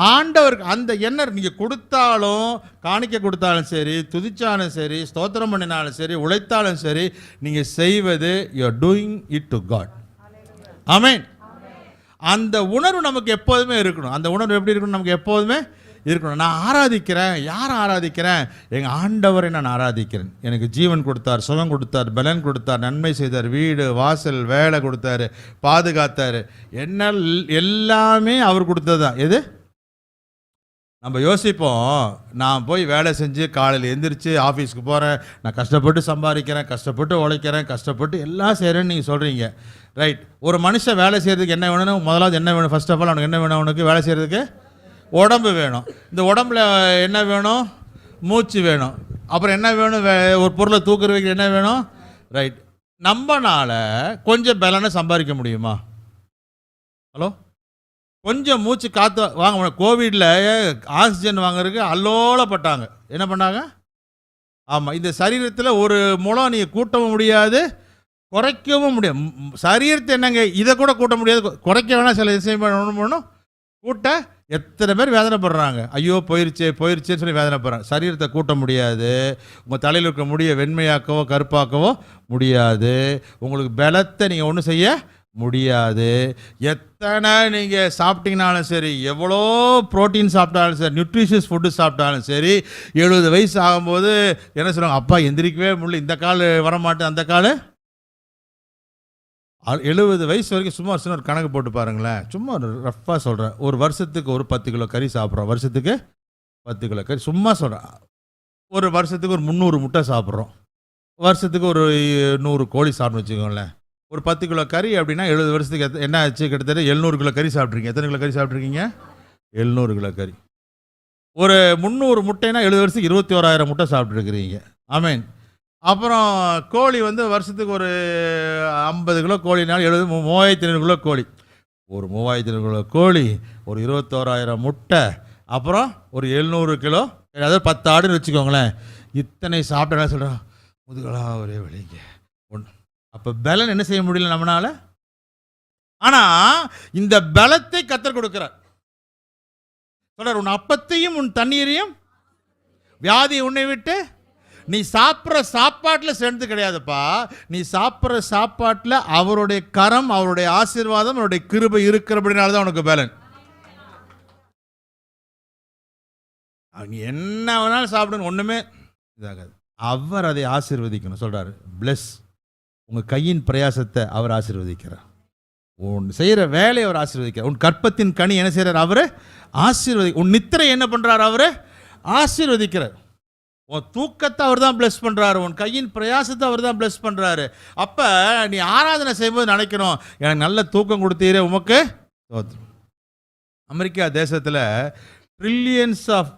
A: ஆண்டவருக்கு. அந்த என்ன நீங்கள் கொடுத்தாலும், காணிக்க கொடுத்தாலும் சரி, துதிச்சாலும் சரி, ஸ்தோத்திரம் பண்ணினாலும் சரி, உழைத்தாலும் சரி, நீங்கள் செய்வது you are doing it to God. ஆமென். அந்த உணர்வு நமக்கு எப்போதுமே இருக்கணும். அந்த உணர்வு எப்படி இருக்கணும்? நமக்கு எப்போதுமே இருக்கணும். நான் ஆராதிக்கிறேன். யார் ஆராதிக்கிறேன்? எங்கள் ஆண்டவரை நான் ஆராதிக்கிறேன். எனக்கு ஜீவன் கொடுத்தார், சுகம் கொடுத்தார், பலன் கொடுத்தார், நன்மை செய்தார், வீடு வாசல் வேலை கொடுத்தாரு, பாதுகாத்தார். என்ன எல்லாமே அவர் கொடுத்தது தான். எது? நம்ம யோசிப்போம், நான் போய் வேலை செஞ்சு காலையில் எந்திரிச்சு ஆஃபீஸ்க்கு போகிறேன், நான் கஷ்டப்பட்டு சம்பாதிக்கிறேன், கஷ்டப்பட்டு உழைக்கிறேன், கஷ்டப்பட்டு எல்லாம் செய்கிறேன்னு நீங்கள் சொல்கிறீங்க. ரைட். ஒரு மனுஷன் வேலை செய்கிறதுக்கு என்ன வேணும்னு முதலாவது என்ன வேணும்? ஃபர்ஸ்ட் ஆஃப் ஆல் அவனுக்கு என்ன வேணும்? அவனுக்கு வேலை செய்கிறதுக்கு உடம்பு வேணும். இந்த உடம்புல என்ன வேணும்? மூச்சு வேணும். அப்புறம் என்ன வேணும்? ஒரு பொருளை தூக்குறதுக்கு என்ன வேணும்? ரைட். நம்மனால கொஞ்சம் பலனை சம்பாதிக்க முடியுமா? ஹலோ, கொஞ்சம் மூச்சு காற்று வாங்க. கோவிடில் ஆக்சிஜன் வாங்குறதுக்கு அல்லோலப்பட்டாங்க. என்ன பண்ணாங்க? ஆமாம், இந்த சரீரத்தில் ஒரு முளம் நீங்கள் கூட்டவும் முடியாது, குறைக்கவும் முடியாது. சரீரத்தை என்னங்க, இதை கூட கூட்ட முடியாது, குறைக்க வேணால் சில விஷயம் பண்ணணும். கூட்ட எத்தனை பேர் வேதனைப்படுறாங்க. ஐயோ போயிருச்சேன்னு சொல்லி வேதனைப்படுறாங்க. சரீரத்தை கூட்ட முடியாது. உங்கள் தலையில் இருக்க முடிய வெண்மையாக்கவோ கருப்பாக்கவோ முடியாது. உங்களுக்கு பலத்தை நீங்கள் ஒன்றும் செய்ய முடியாது. எத்தனை நீங்கள் சாப்பிட்டீங்கனாலும் சரி, எவ்வளோ ப்ரோட்டீன் சாப்பிட்டாலும் சரி, நியூட்ரிஷியஸ் ஃபுட்டு சாப்பிட்டாலும் சரி, 70 வயசு ஆகும்போது என்ன சொல்லுவாங்க? அப்பா எந்திரிக்கவே முடியல, இந்த கால் வரமாட்டேன், அந்த கால். 70 வயசு வரைக்கும் சும்மா ஒரு கணக்கு போட்டு பாருங்களேன். சும்மா ஒரு ரஃப்பாக சொல்கிறேன். ஒரு வருஷத்துக்கு ஒரு 10 கிலோ கறி சாப்பிட்றோம். வருஷத்துக்கு 10 கிலோ கறி. சும்மா சொல்கிறேன். ஒரு வருஷத்துக்கு ஒரு 300 முட்டை சாப்பிட்றோம். வருஷத்துக்கு ஒரு 100 கோழி சாப்பிட்ணும் வச்சுக்கோங்களேன். ஒரு 10 கிலோ கறி அப்படின்னா 70 வருஷத்துக்கு என்ன ஆச்சு? கிட்டத்தட்ட 700 கிலோ கறி சாப்பிட்ருக்கீங்க. எத்தனை கிலோ கறி சாப்பிட்ருக்கீங்க? 700 கிலோ கறி. ஒரு 300 முட்டைனா 70 வருஷத்துக்கு 21,000 முட்டை சாப்பிட்ருக்குறீங்க. ஆமேன். அப்புறம் கோழி வந்து வருஷத்துக்கு ஒரு 50 கிலோ கோழினாலும் 3,500 கிலோ கோழி. ஒரு 3,500 கிலோ கோழி, ஒரு 21,000 முட்டை, அப்புறம் ஒரு 700 கிலோ, அதாவது 10 ஆடுன்னு வச்சுக்கோங்களேன். இத்தனை சாப்பிட்டா சொல்கிறோம், முதுகலா ஒரே வலிங்க ஒன்று. அப்போ பலன் என்ன செய்ய முடியல நம்மளால. ஆனால் இந்த பலத்தை கர்த்தர் கொடுக்கிறார். சொல்றார், உன் அப்பத்தையும் உன் தண்ணீரையும் வியாதி உன்னை விட்டு. நீ சாப்பிட்ற சாப்பாட்டில் சேர்ந்து கிடையாதுப்பா. நீ சாப்பிட்ற சாப்பாட்டில் அவருடைய கரம், அவருடைய ஆசீர்வாதம், அவருடைய கிருபை இருக்கிறபடினால தான் உனக்கு பலன். நீ என்ன வேணாலும் சாப்பிடுங்க, ஒன்றுமே இதாகாது. அவர் அதை ஆசீர்வதிக்கணும். சொல்கிறாரு, பிளஸ். உங்கள் கையின் பிரயாசத்தை அவர் ஆசீர்வதிக்கிறார். உன் செய்கிற வேலையை அவர் ஆசீர்வதிக்கிறார். உன் கற்பத்தின் கனி என்ன செய்கிறார்? அவர் உன் நித்திரை என்ன பண்ணுறார்? அவர் ஆசீர்வதிக்கிறார். உன் தூக்கத்தை அவர் தான் பிளஸ் பண்ணுறாரு. உன் கையின் பிரயாசத்தை அவர் தான் பிளஸ் பண்ணுறாரு. அப்போ நீ ஆராதனை செய்யும்போது நினைக்கணும், எனக்கு நல்ல தூக்கம் கொடுத்தீரே உமக்கு. அமெரிக்கா தேசத்தில் trillions of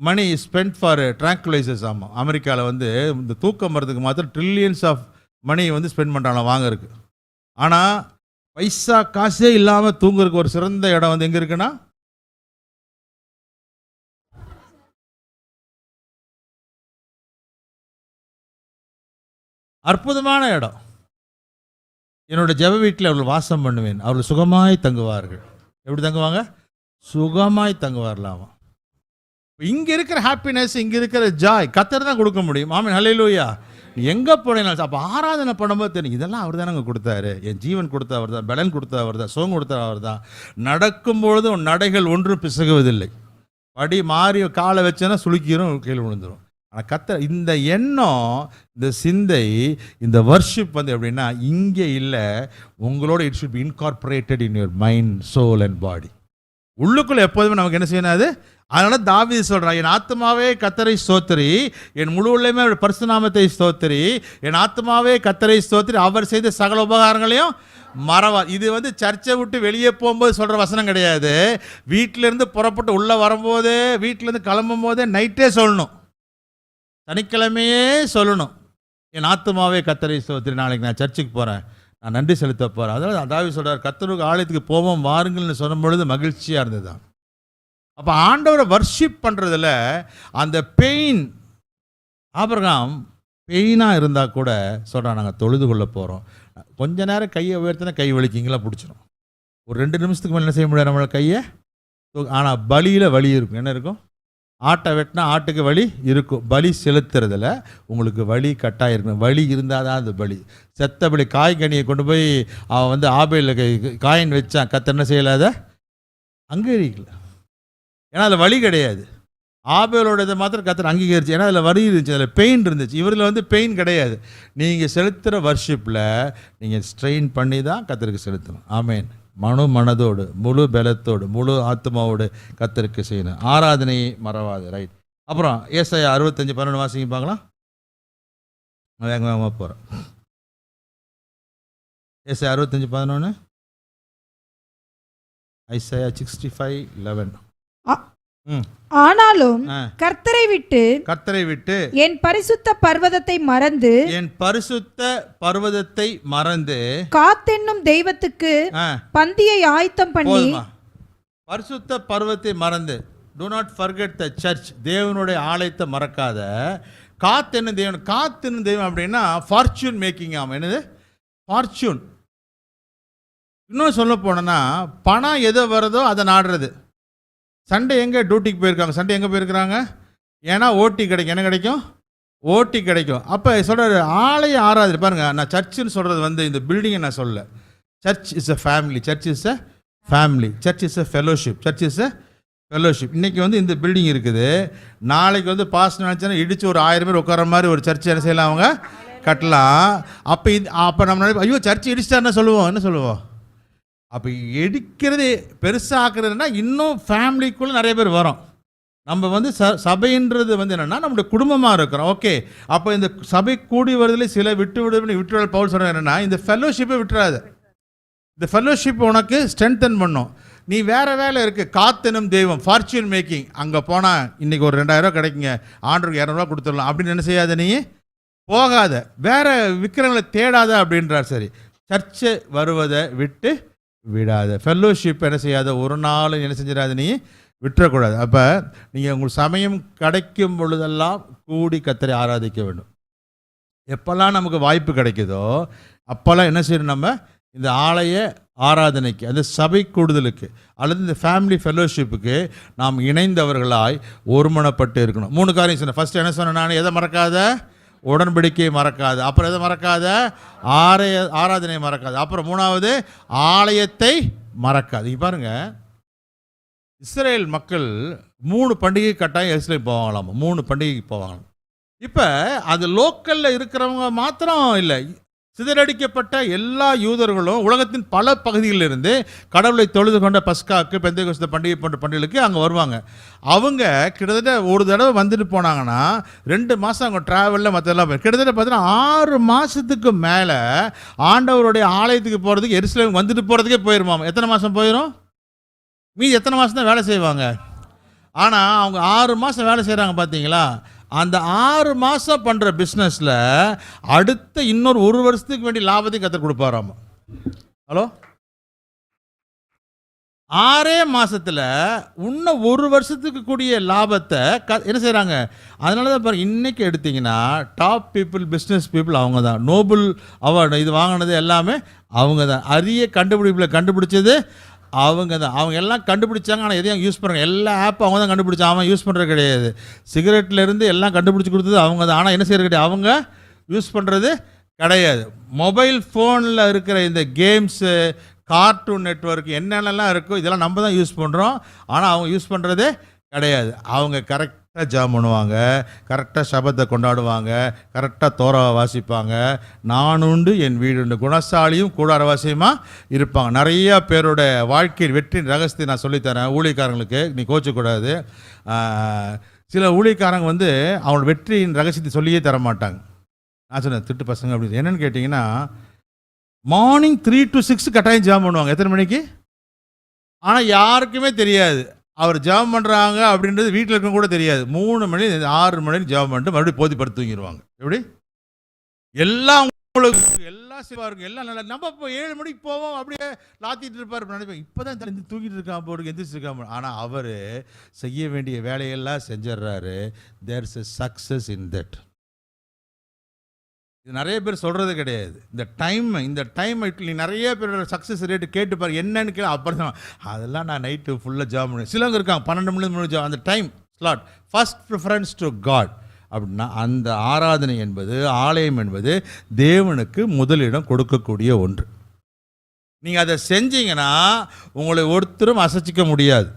A: money spend for tranquillisers. ஆமாம், அமெரிக்காவில் வந்து இந்த தூக்கம் வரதுக்கு மாத்திரம் ட்ரில்லியன்ஸ் ஆஃப் மணி வந்து ஸ்பெண்ட் பண்ணுறாங்க வாங்கறதுக்கு. ஆனால் பைசா காசே இல்லாமல் தூங்குறதுக்கு ஒரு சிறந்த இடம் வந்து எங்கே இருக்குன்னா, அற்புதமான இடம். என்னோட ஜெப வீட்டில் அவர்கள் வாசம் பண்ணுவேன். அவர்கள் சுகமாய் தங்குவார்கள். எப்படி தங்குவாங்க? சுகமாய் தங்குவார்களாமா. இங்கே இருக்கிற ஹாப்பினஸ், இங்கே இருக்கிற ஜாய் கர்த்தர் தான் கொடுக்க முடியும். ஆமென், ஹல்லேலூயா. எங்கே போனீங்க அப்போ ஆராதனை பண்ணும்போது தெரியும், இதெல்லாம் அவர் தானே கொடுத்தாரு. என் ஜீவன் கொடுத்த அவர் தான், பலன் கொடுத்த அவர் தான், சோகம் கொடுத்த அவர் தான். நடக்கும்பொழுது உன் நடைகள் ஒன்றும் பிசகுவதில்லை. படி மாறி காலை வச்சேன்னா சுளுக்கிரும், கீழே விழுந்துடும். ஆனால் கர்த்தர் இந்த எண்ணம், இந்த சிந்தை, இந்த வர்ஷிப் வந்து எப்படின்னா இங்கே இல்லை, உங்களோட it should be incorporated in your mind, soul and body. உள்ளுக்குள்ளே எப்போதுமே நமக்கு என்ன செய்யணும் அது. அதனால தாவீது சொல்கிறான், என் ஆத்மாவே கர்த்தரை ஸ்தோத்திரி, என் முழு உள்ளமே பரிசுநாமத்தை ஸ்தோத்திரி, என் ஆத்மாவே கர்த்தரை ஸ்தோத்திரி, அவர் செய்த சகல உபகாரங்களையும் மறவா. இது வந்து சர்ச்சை விட்டு வெளியே போகும்போது சொல்கிற வசனம் கிடையாது. வீட்டிலேருந்து புறப்பட்டு உள்ளே வரும்போதே, வீட்டிலேருந்து கிளம்பும் போதே நைட்டே சொல்லணும், சனிக்கிழமையே சொல்லணும், என் ஆத்மாவே கர்த்தரை ஸ்தோத்திரி, நாளைக்கு நான் சர்ச்சுக்கு போகிறேன், நான் நன்றி செலுத்த போகிறேன். அதனால் தாவீது சொல்கிறார், கர்த்தருக்கு ஆலயத்துக்கு போவோம் வாருங்கள்னு சொல்லும் பொழுது மகிழ்ச்சியாக இருந்தது. அப்போ ஆண்டவரை வர்ஷிப் பண்ணுறதுல அந்த பெயின், ஆபிரகாம் பெயினாக இருந்தால் கூட சொல்கிறான், நாங்கள் தொழுது கொள்ள போகிறோம். கொஞ்ச நேரம் கையை உயர்த்தினா கை வலிக்கிங்களா பிடிச்சிரும். ஒரு 2 நிமிஷத்துக்கு மேலே என்ன செய்ய முடியாது நம்மளை கையை. ஆனால் பலியில் வலி இருக்கும். என்ன இருக்கும்? ஆட்டை வெட்டினா ஆட்டுக்கு வலி இருக்கும். பலி செலுத்துறதுல உங்களுக்கு வலி கட்டாயம் இருக்கணும். வலி இருந்தால் தான் அது பலி. செத்த பலி காய்கனியை கொண்டு போய் அவன் வந்து ஆபேலில் காயின் வச்சான், கர்த்தர் என்ன செய்யலாத அங்கீகரிக்கல. ஏன்னா அதில் வலி கிடையாது. ஆபேலோட இதை மாத்திரம் கர்த்தர் அங்கீகரிச்சு, ஏன்னா அதில் வலி இருந்துச்சு, அதில் பெயின் இருந்துச்சு. இவரில் வந்து பெயின் கிடையாது. நீங்கள் செலுத்துகிற வர்ஷிப்பில் நீங்கள் ஸ்ட்ரெயின் பண்ணி தான் கர்த்தருக்கு செலுத்தணும். ஆமேன். மனதோடு, முழு பலத்தோடு, முழு ஆத்மாவோடு கர்த்தருக்கு செய்யணும். ஆராதனையை மறவாது. ரைட். அப்புறம் ஏசாயா 65:11 வாசிங்க பார்க்கலாம். வேகமாக போகிறோம். ஏசாயா 65:11, ஐசாயா 65:11.
B: ஆனாலும் கர்த்தரை விட்டு என் பரிசுத்த பர்வதத்தை மறந்து காத்தென்னும் தெய்வத்துக்கு பந்தியை ஆயத்தம் பண்ணி.
A: பரிசுத்த பர்வதத்தை மறந்து, do not forget the church, தேவனுடைய ஆலயத்தை மறக்காத. காத்தென்னும் தேவன், காத்தென்னும் தெய்வம் அப்படின்னா ஃபார்ச்சூன் மேக்கிங். ஆமாம், என்னது ஃபார்ச்சூன். இன்னும் சொல்ல போனோன்னா பணம் எதோ வருதோ அதை நாடுறது. சண்டே எங்கே டியூட்டிக்கு போயிருக்காங்க, சண்டே எங்கே போயிருக்கிறாங்க? ஏன்னா ஓட்டி கிடைக்கும். என்ன கிடைக்கும்? ஓட்டி கிடைக்கும். அப்போ சொல்கிறாரு ஆலய ஆராதனை. பாருங்கள், நான் சர்ச்சுன்னு சொல்கிறது வந்து இந்த பில்டிங்கை நான் சொல்லலை. Search is a family, search is a family, search is a fellowship, search is a fellowship. இன்றைக்கி வந்து இந்த பில்டிங் இருக்குது, நாளைக்கு வந்து பாஸ் நினச்சோன்னா இடித்து ஒரு 1000 பேர் உட்கார மாதிரி ஒரு சர்ச் என்ன செய்யலாம், அவங்க கட்டலாம். அப்போ நம்ம நினைப்போம், ஐயோ சர்ச் இடிச்சிட்டாருன்னு சொல்லுவோம். என்ன சொல்லுவோம்? அப்போ எடுக்கிறது பெருசாக்குறதுனா இன்னும் ஃபேமிலிக்குள்ளே நிறைய பேர் வரோம். நம்ம வந்து சபைன்றது வந்து என்னென்னா நம்மளுடைய குடும்பமாக இருக்கிறோம். ஓகே, அப்போ இந்த சபை கூடி வருதுல சில விட்டுவிட பவுல் சொல்கிறார் என்னென்னா, இந்த ஃபெலோஷிப்பை விட்டுறாது. இந்த ஃபெலோஷிப் உனக்கு ஸ்ட்ரென்தன் பண்ணும். நீ வேறு வேலை இருக்குது, காத்தெனும் தெய்வம், ஃபார்ச்சூன் மேக்கிங், அங்கே போனால் இன்றைக்கி ஒரு 2000 கிடைக்குங்க, ஆண்டருக்கு 200 கொடுத்துடலாம் அப்படின்னு என்ன செய்யாத, நீ போகாத, வேறு விக்கிரங்களை தேடாத அப்படின்றார். சரி, சர்ச்சை வருவதை விட்டு விடாத, ஃபெல்லோஷிப் என்ன செய்யாத, ஒரு நாள் என்ன செஞ்சிடாத, நீ விட்டுறக்கூடாது. அப்போ நீங்கள் உங்கள் சமயம் கிடைக்கும் பொழுதெல்லாம் கூடி கர்த்தரை ஆராதிக்க வேண்டும். எப்போல்லாம் நமக்கு வாய்ப்பு கிடைக்குதோ அப்போல்லாம் என்ன செய்யணும், நம்ம இந்த ஆலய ஆராதனைக்கு, அந்த சபை கூடுதலுக்கு அல்லது இந்த ஃபேமிலி ஃபெல்லோஷிப்புக்கு நாம் இணைந்தவர்களாய் ஒருமனப்பட்டு இருக்கணும். 3 காரியம் சொன்னேன். ஃபஸ்ட்டு என்ன சொன்னேன் நான்? எதை மறக்காத? உடன்படிக்கையை மறக்காது. அப்புறம் எதை மறக்காத? ஆராதனை மறக்காது. அப்புறம் 3வது ஆலயத்தை மறக்காது. இங்கே பாருங்கள், இஸ்ரேல் மக்கள் 3 பண்டிகை கட்டாயம் எருசலேம் போவாங்களாம். 3 பண்டிகைக்கு போவாங்களாம். இப்போ அது லோக்கலில் இருக்கிறவங்க மாத்திரம் இல்லை, சிதறடிக்கப்பட்ட எல்லா யூதர்களும் உலகத்தின் பல பகுதிகளில் இருந்து கடவுளை தொழுது கொண்ட பஸ்காக்கு, பெந்தேகோஸ்தே பண்டிகை போன்ற பண்டிகைகளுக்கு அங்கே வருவாங்க. அவங்க கிட்டத்தட்ட ஒரு தடவை வந்துட்டு போனாங்கன்னா 2 மாதம் அவங்க ட்ராவலில் மற்றெல்லாம் கிட்டத்தட்ட பார்த்தீங்கன்னா 6 மாதத்துக்கு மேலே ஆண்டவருடைய ஆலயத்துக்கு போகிறதுக்கு, எருசலேம் வந்துட்டு போகிறதுக்கே போயிருமாம். எத்தனை மாதம் போயிடும்? மீதி எத்தனை மாதம் தான் வேலை செய்வாங்க? ஆனால் அவங்க 6 மாதம் வேலை செய்கிறாங்க பார்த்தீங்களா? அந்த 6 மாதம் பண்ணுற பிஸ்னஸில் அடுத்த இன்னொரு 1 வருஷத்துக்கு வேண்டிய லாபத்தையும் கர்த்தர் கொடுப்பாராமா. ஹலோ, 6 மாதத்தில் இன்னும் 1 வருஷத்துக்கு கூடிய லாபத்தை என்ன செய்கிறாங்க? அதனால தான் பாருங்கள், இன்றைக்கி எடுத்திங்கன்னா டாப் பீப்புள், பிஸ்னஸ் பீப்புள் அவங்க தான். நோபல் அவார்டு இது வாங்கினது எல்லாமே அவங்க தான். அரிய கண்டுபிடிப்பில் கண்டுபிடிச்சது அவங்க தான். அவங்க எல்லாம் கண்டுபிடிச்சாங்க, ஆனால் எதையும் யூஸ் பண்ணுறாங்க. எல்லா ஆப்பும் அவங்க தான் கண்டுபிடிச்சாங்க, அவன் யூஸ் பண்ணுறது கிடையாது. சிகரெட்லேருந்து எல்லாம் கண்டுபிடிச்சி கொடுத்தது அவங்க தான், ஆனால் என்ன செய்கிறது கிடையாது, அவங்க யூஸ் பண்ணுறது கிடையாது. மொபைல் ஃபோனில் இருக்கிற இந்த கேம்ஸு, கார்ட்டூன் நெட்வொர்க் என்னென்னலாம் இருக்கோ இதெல்லாம் நம்ம தான் யூஸ் பண்ணுறோம், ஆனால் அவங்க யூஸ் பண்ணுறதே கிடையாது. அவங்க கரெக்டாக ஜெபம் பண்ணுவாங்க, கரெக்டாக சபத்தை கொண்டாடுவாங்க, கரெக்டாக தோராவை வாசிப்பாங்க. நானுண்டு என் வீடுண்டு, குணசாலியும் கூடாரவாசியமாக இருப்பாங்க. நிறையா பேரோட வாழ்க்கையின் வெற்றியின் ரகசியத்தை நான் சொல்லித்தரேன் ஊழியக்காரங்களுக்கு, நீ கோச்சக்கூடாது. சில ஊழியக்காரங்க வந்து அவங்களோட வெற்றியின் ரகசியத்தை சொல்லியே தர மாட்டாங்க. நான் சொன்னேன் திட்டு பசங்க அப்படின்னு. என்னென்னு கேட்டிங்கன்னா, மார்னிங் 3 to 6 கட்டாயம் ஜெபம் பண்ணுவாங்க. எத்தனை மணிக்கு? ஆனால் யாருக்குமே தெரியாது அவர் ஜெபம் பண்ணுறாங்க அப்படின்றது. வீட்டில் இருக்க கூட தெரியாது. 3 மணி 6 மணி ஜெபம் பண்ணிட்டு மறுபடியும் போதி படுத்து தூங்கிடுவாங்க. எப்படி? எல்லாம் உங்களுக்கு எல்லாம் செய்வாருங்க, எல்லாம் நல்லா. நம்ம இப்போ 7 மணிக்கு போவோம், அப்படியே லாத்திட்டு இருப்பார் நினைப்பேன். இப்போ தான் தூக்கிட்டு இருக்கான் போடுங்க, எந்திரிச்சிருக்காம. ஆனால் அவர் செய்ய வேண்டிய வேலையெல்லாம் செஞ்சிடறாரு. There is a success in that. இது நிறைய பேர் சொல்கிறது கிடையாது. இந்த டைம் நீ நிறைய பேரோட சக்ஸஸ் ரேட்டு கேட்டு பாரு, என்னன்னு கேட்க. அப்புறம் தான் அதெல்லாம் நான் நைட்டு ஃபுல்லாக ஜாப் பண்ணுவேன். சிலவங்க இருக்காங்க 12 மணி 3 ஜாப். அந்த time slot first preference to God அப்படின்னா, அந்த ஆராதனை என்பது, ஆலயம் என்பது தேவனுக்கு முதலிடம் கொடுக்கக்கூடிய ஒன்று. நீங்கள் அதை செஞ்சீங்கன்னா உங்களை ஒருத்தரும் அசைச்சிக்க முடியாது.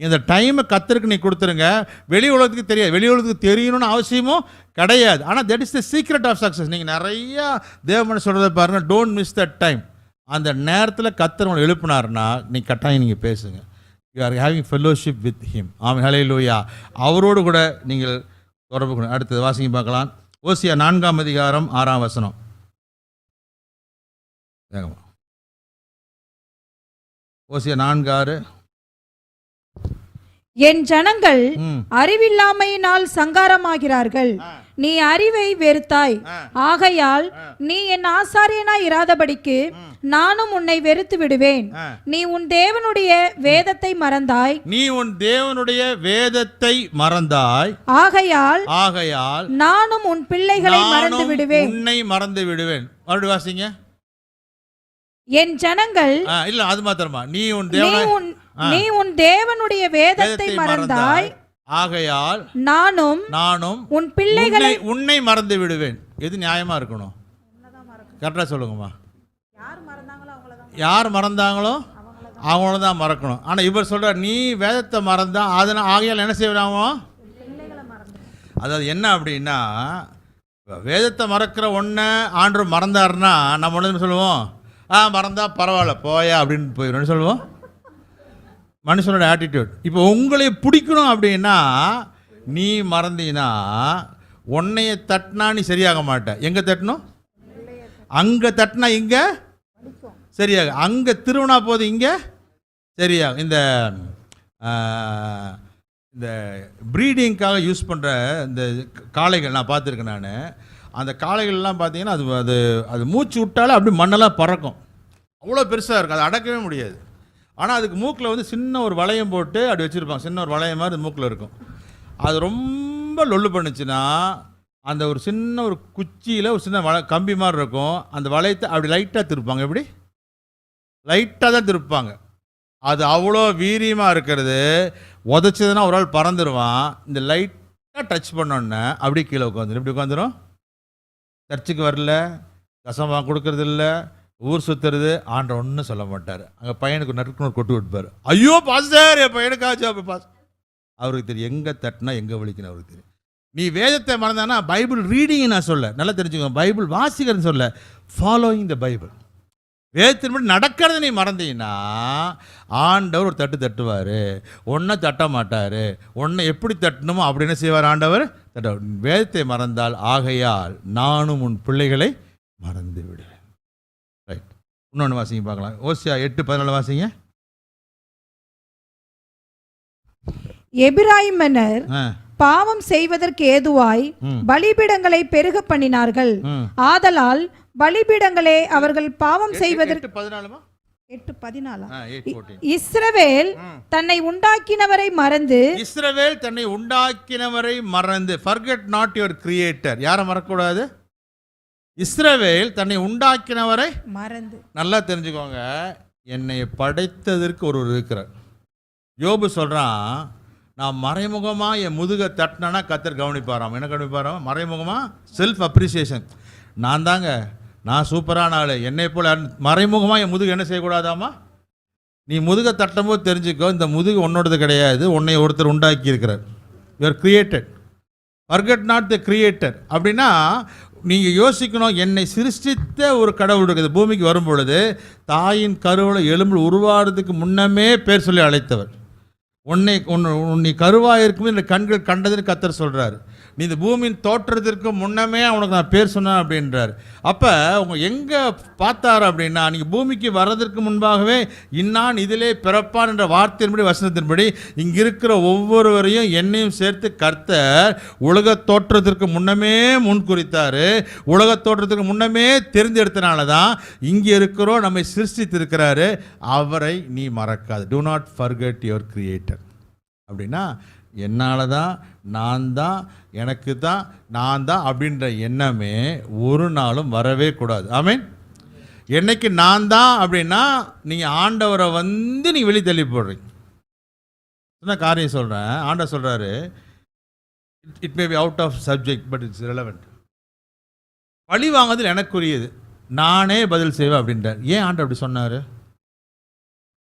A: இந்த டைமை கத்தருக்கு நீ கொடுத்துருங்க. வெளி உலகத்துக்கு தெரியாது, வெளி உலகத்துக்கு தெரியணும்னு அவசியமும் கிடையாது. ஆனால் that is the secret of success. நீங்கள் நிறையா தேவனை சொல்கிறத பாருங்கள், டோன்ட் மிஸ் தட் டைம். அந்த நேரத்தில் கத்தர் உங்களை எழுப்பினார்னா நீ கட்டாயம் நீங்கள் பேசுங்க. You are having fellowship with him. ஆமென், ஹல்லேலூயா. அவரோடு கூட நீங்கள் தொடர்பு கொண்டு. அடுத்தது வாசிங்க பார்க்கலாம். ஓசியா 4ஆம் அதிகாரம் 6ஆம் வசனம். ஓசியா 4:6.
B: என் ஜனங்கள் அறிவில்லாமையினால் சங்காரமாகிறார்கள். நீ அறிவை வெறுத்தாய், ஆகையால் நீ என் ஆசாரியனாய் இராதபடிக்கு நானும் உன்னை வெறுத்து விடுவேன். நீ உன் தேவனுடைய வேதத்தை மறந்தாய், ஆகையால் நானும் உன் பிள்ளைகளை மறந்து விடுவேன்.
A: உன்னை மறந்து விடுவேன். மறுபடியும் வாசிங்க.
B: என் ஜனங்கள்
A: இல்ல அது மாத்திரமா, நீ
B: உன் தேவனுடைய வேதத்தை மறந்தாய்,
A: ஆகையால்
B: நானும் உன் பிள்ளைகளை
A: உன்னை மறந்து விடுவேன். எது நியாயமா இருக்கணும்? கரெக்டா சொல்லுங்கம்மா. யார் மறந்தாங்களோ அவங்கள தான் மறக்கணும். ஆனா இவர் சொல்றார், நீ வேதத்தை மறந்தா அதனால் ஆகையால் என்ன செய்வாமோ. அதாவது என்ன அப்படின்னா, வேதத்தை மறக்கிற ஒன்றை ஆண்டவர் மறந்தாருன்னா நம்ம ஒன்று சொல்லுவோம், மறந்தா பரவாயில்ல போயா அப்படின்னு போயிடும் சொல்லுவோம். மனுஷனோட ஆட்டிடியூட். இப்போ உங்களை பிடிக்கணும் அப்படின்னா நீ மறந்தீன்னா உன்னைய தட்டினா நீ சரியாக மாட்ட. எங்கே தட்டணும்? அங்கே தட்டினா இங்கே சரியாக, அங்கே திருவினா போது இங்கே சரியாக. இந்த ப்ரீடிங்காக யூஸ் பண்ணுற இந்த காளைகள் நான் பார்த்துருக்கேன். நான் அந்த காளைகள்லாம் பார்த்தீங்கன்னா அது மூச்சு விட்டாலே அப்படி மண்ணெல்லாம் பறக்கும். அவ்வளோ பெருசாக இருக்கும், அதை அடக்கவே முடியாது. ஆனால் அதுக்கு மூக்கில் வந்து சின்ன ஒரு வளையம் போட்டு அப்படி வச்சுருப்பாங்க. சின்ன ஒரு வளையம் மாதிரி மூக்கில் இருக்கும். அது ரொம்ப லொல்லு பண்ணுச்சுன்னா அந்த ஒரு சின்ன ஒரு குச்சியில் ஒரு சின்ன கம்பி மாதிரி இருக்கும். அந்த வளையத்தை அப்படி லைட்டாக திருப்பாங்க. எப்படி லைட்டாக தான் திருப்பாங்க. அது அவ்வளோ வீரியமாக இருக்கிறது. உதச்சதுன்னா ஒரு ஆள் பறந்துடுவான். இந்த லைட்டாக டச் பண்ணோன்னே அப்படி கீழே உட்காந்துடும். இப்படி உட்காந்துரும். சர்ச்சுக்கு வரல, கசமாக கொடுக்கறது இல்லை, ஊர் சுற்றுறது, ஆண்டவர் ஒன்றும் சொல்ல மாட்டார். அங்கே பையனுக்கு நறுக்குன்னு கொட்டு விட்டுப்பார். ஐயோ பாஸ்டர் என் பையனுக்காச்சும் அப்போ பாஸ். அவருக்கு தெரியும் எங்கே தட்டினா எங்கே வலிக்கணும் அவருக்கு தெரியும். நீ வேதத்தை மறந்தானா பைபிள் ரீடிங் நான் சொல்ல நல்லா தெரிஞ்சுக்கோங்க. பைபிள் வாசிக்கிறேன்னு சொல்ல, ஃபாலோயிங் த பைபிள். வேதத்தின்படி நடக்கிறத நீ மறந்தீங்கன்னா ஆண்டவர் ஒரு தட்டுவார். ஒன்றை தட்ட மாட்டார். ஒன்றை எப்படி தட்டணுமோ அப்படி என்ன செய்வார் ஆண்டவர்? வேதத்தை மறந்தால் ஆகையால் நானும் உன் பிள்ளைகளை மறந்து விடுவேன். ரைட். இன்னொன்று வாசிங்க பார்க்கலாம். ஓசியா 8:14 வாசிங்க.
B: எபிராயிமனர் பாவம் செய்வதற்கு ஏதுவாய் பலிபீடங்களை பெருக பண்ணினார்கள். ஆதலால் பலிபீடங்களே அவர்கள் பாவம் செய்வதற்கு 8:14 இஸ்ரவேல் தன்னை உண்டாக்கினவரை மறந்து forget not your creator. யாரை மறக்கக்கூடாது? இஸ்ரவேல் தன்னை உண்டாக்கினவரை மறந்து. நல்லா தெரிஞ்சுக்கோங்க,
A: என்னை படைத்ததற்கு ஒருவர் இருக்கிறார். யோபு சொல்கிறான், நான் மறைமுகமாக என் முதுகை தட்டினா கர்த்தர் கவனிப்பாராம். என்ன கவனிப்பாராம்? மறைமுகமாக செல்ஃப் அப்ரிசியேஷன். நான் சூப்பரான ஆள், என்னை போல் மறைமுகமாக என் முதுகு என்ன செய்யக்கூடாதாமா? நீ முதுகை தட்டும் போது தெரிஞ்சுக்கோ, இந்த முதுகு உன்னோடது கிடையாது, உன்னை ஒருத்தர் உண்டாக்கி இருக்கிறார். You are created, forget not the creator. அப்படின்னா நீங்கள் யோசிக்கணும், என்னை சிருஷ்டித்த ஒரு கடவுள் இருக்குது. பூமிக்கு வரும் பொழுது தாயின் கருவில் எலும்பு உருவாடுறதுக்கு முன்னமே பேர் சொல்லி அழைத்தவர். உன்னை கருவாக இருக்கும் இந்த கண்கள் கண்டதுன்னு கர்த்தர் சொல்கிறார். நீ இந்த பூமியின் தோற்றத்திற்கு முன்னமே அவனுக்கு நான் பேர் சொன்னேன் அப்படின்றார். அப்போ அவங்க எங்கே பார்த்தார் அப்படின்னா, நீங்கள் பூமிக்கு வர்றதற்கு முன்பாகவே இன்னான் இதிலே பிறப்பான் என்ற வார்த்தையின்படி வசனத்தின்படி இங்கே இருக்கிற ஒவ்வொருவரையும் என்னையும் சேர்த்து கர்த்தர் உலக தோற்றத்திற்கு முன்னமே முன்குறித்தார். உலக தோற்றத்திற்கு முன்னமே தெரிந்தெடுத்தனால தான் இங்கே இருக்கிறோம், நம்மை சிருஷ்டித்திருக்கிறாரு. அவரை நீ மறக்காது. Do not forget your creator. அப்படின்னா என்னால் தான், நான் தான், எனக்கு தான், நான் தான் அப்படின்ற எண்ணமே ஒரு நாளும் வரவே கூடாது. ஆமீன். என்னைக்கு நான் தான் அப்படின்னா நீங்கள் ஆண்டவரை நீங்கள் வெளியே தள்ளி போடுறீங்க. என்ன காரியம் சொல்கிறேன், ஆண்டவர் சொல்கிறாரு, it may be out of subject but it's relevant. பழி வாங்குதல் எனக்குரியது, நானே பதில் செய்வேன் அப்படின்றார். ஏன் ஆண்டவர் அப்படி சொன்னார்?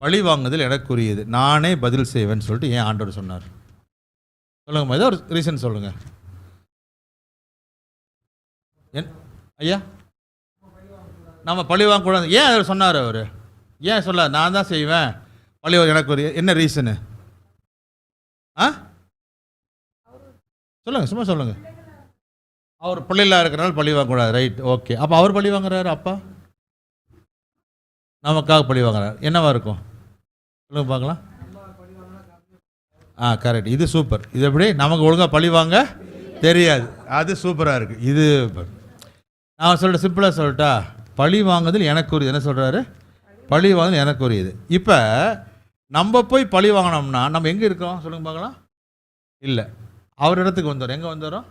A: பழி வாங்குதல் எனக்குரியது, நானே பதில் செய்வேன்னு சொல்லிட்டு ஏன் ஆண்டவர் சொன்னார்? சொல்லுங்கம்மா, ஏதோ ஒரு ரீசன் சொல்லுங்கள். ஐயா, நம்ம பழி வாங்கக்கூடாது ஏன் அவர் சொன்னார்? அவர் ஏன் சொல்ல? நான் தான் செய்வேன், பழி எனக்கு ஒரு என்ன ரீசனு? சொல்லுங்கள், சும்மா சொல்லுங்கள். அவர் பிள்ளைலாம் இருக்கிறனால பழி வாங்கக்கூடாது. Right, okay. அப்போ அவர் பழி வாங்குறாரு, அப்பா நமக்காக பழி வாங்குறாரு. என்னவா இருக்கும் சொல்லுங்க பார்க்கலாம். கரெக்ட், இது சூப்பர். இது எப்படி நமக்கு ஒழுங்காக பழி வாங்க தெரியாது, அது சூப்பராக இருக்குது. இது நான் சொல்லிட்டு சிம்பிளாக சொல்லிட்டா, பழி வாங்குதல் எனக்கு உரியது. என்ன சொல்கிறாரு? பழி வாங்குதல் எனக்கு உரியது. இப்போ நம்ம போய் பழி வாங்கினோம்னா நம்ம எங்கே இருக்கோம் சொல்லுங்க பார்க்கலாம்? இல்லை, அவர் இடத்துக்கு வந்துடும். எங்கே வந்துடும்?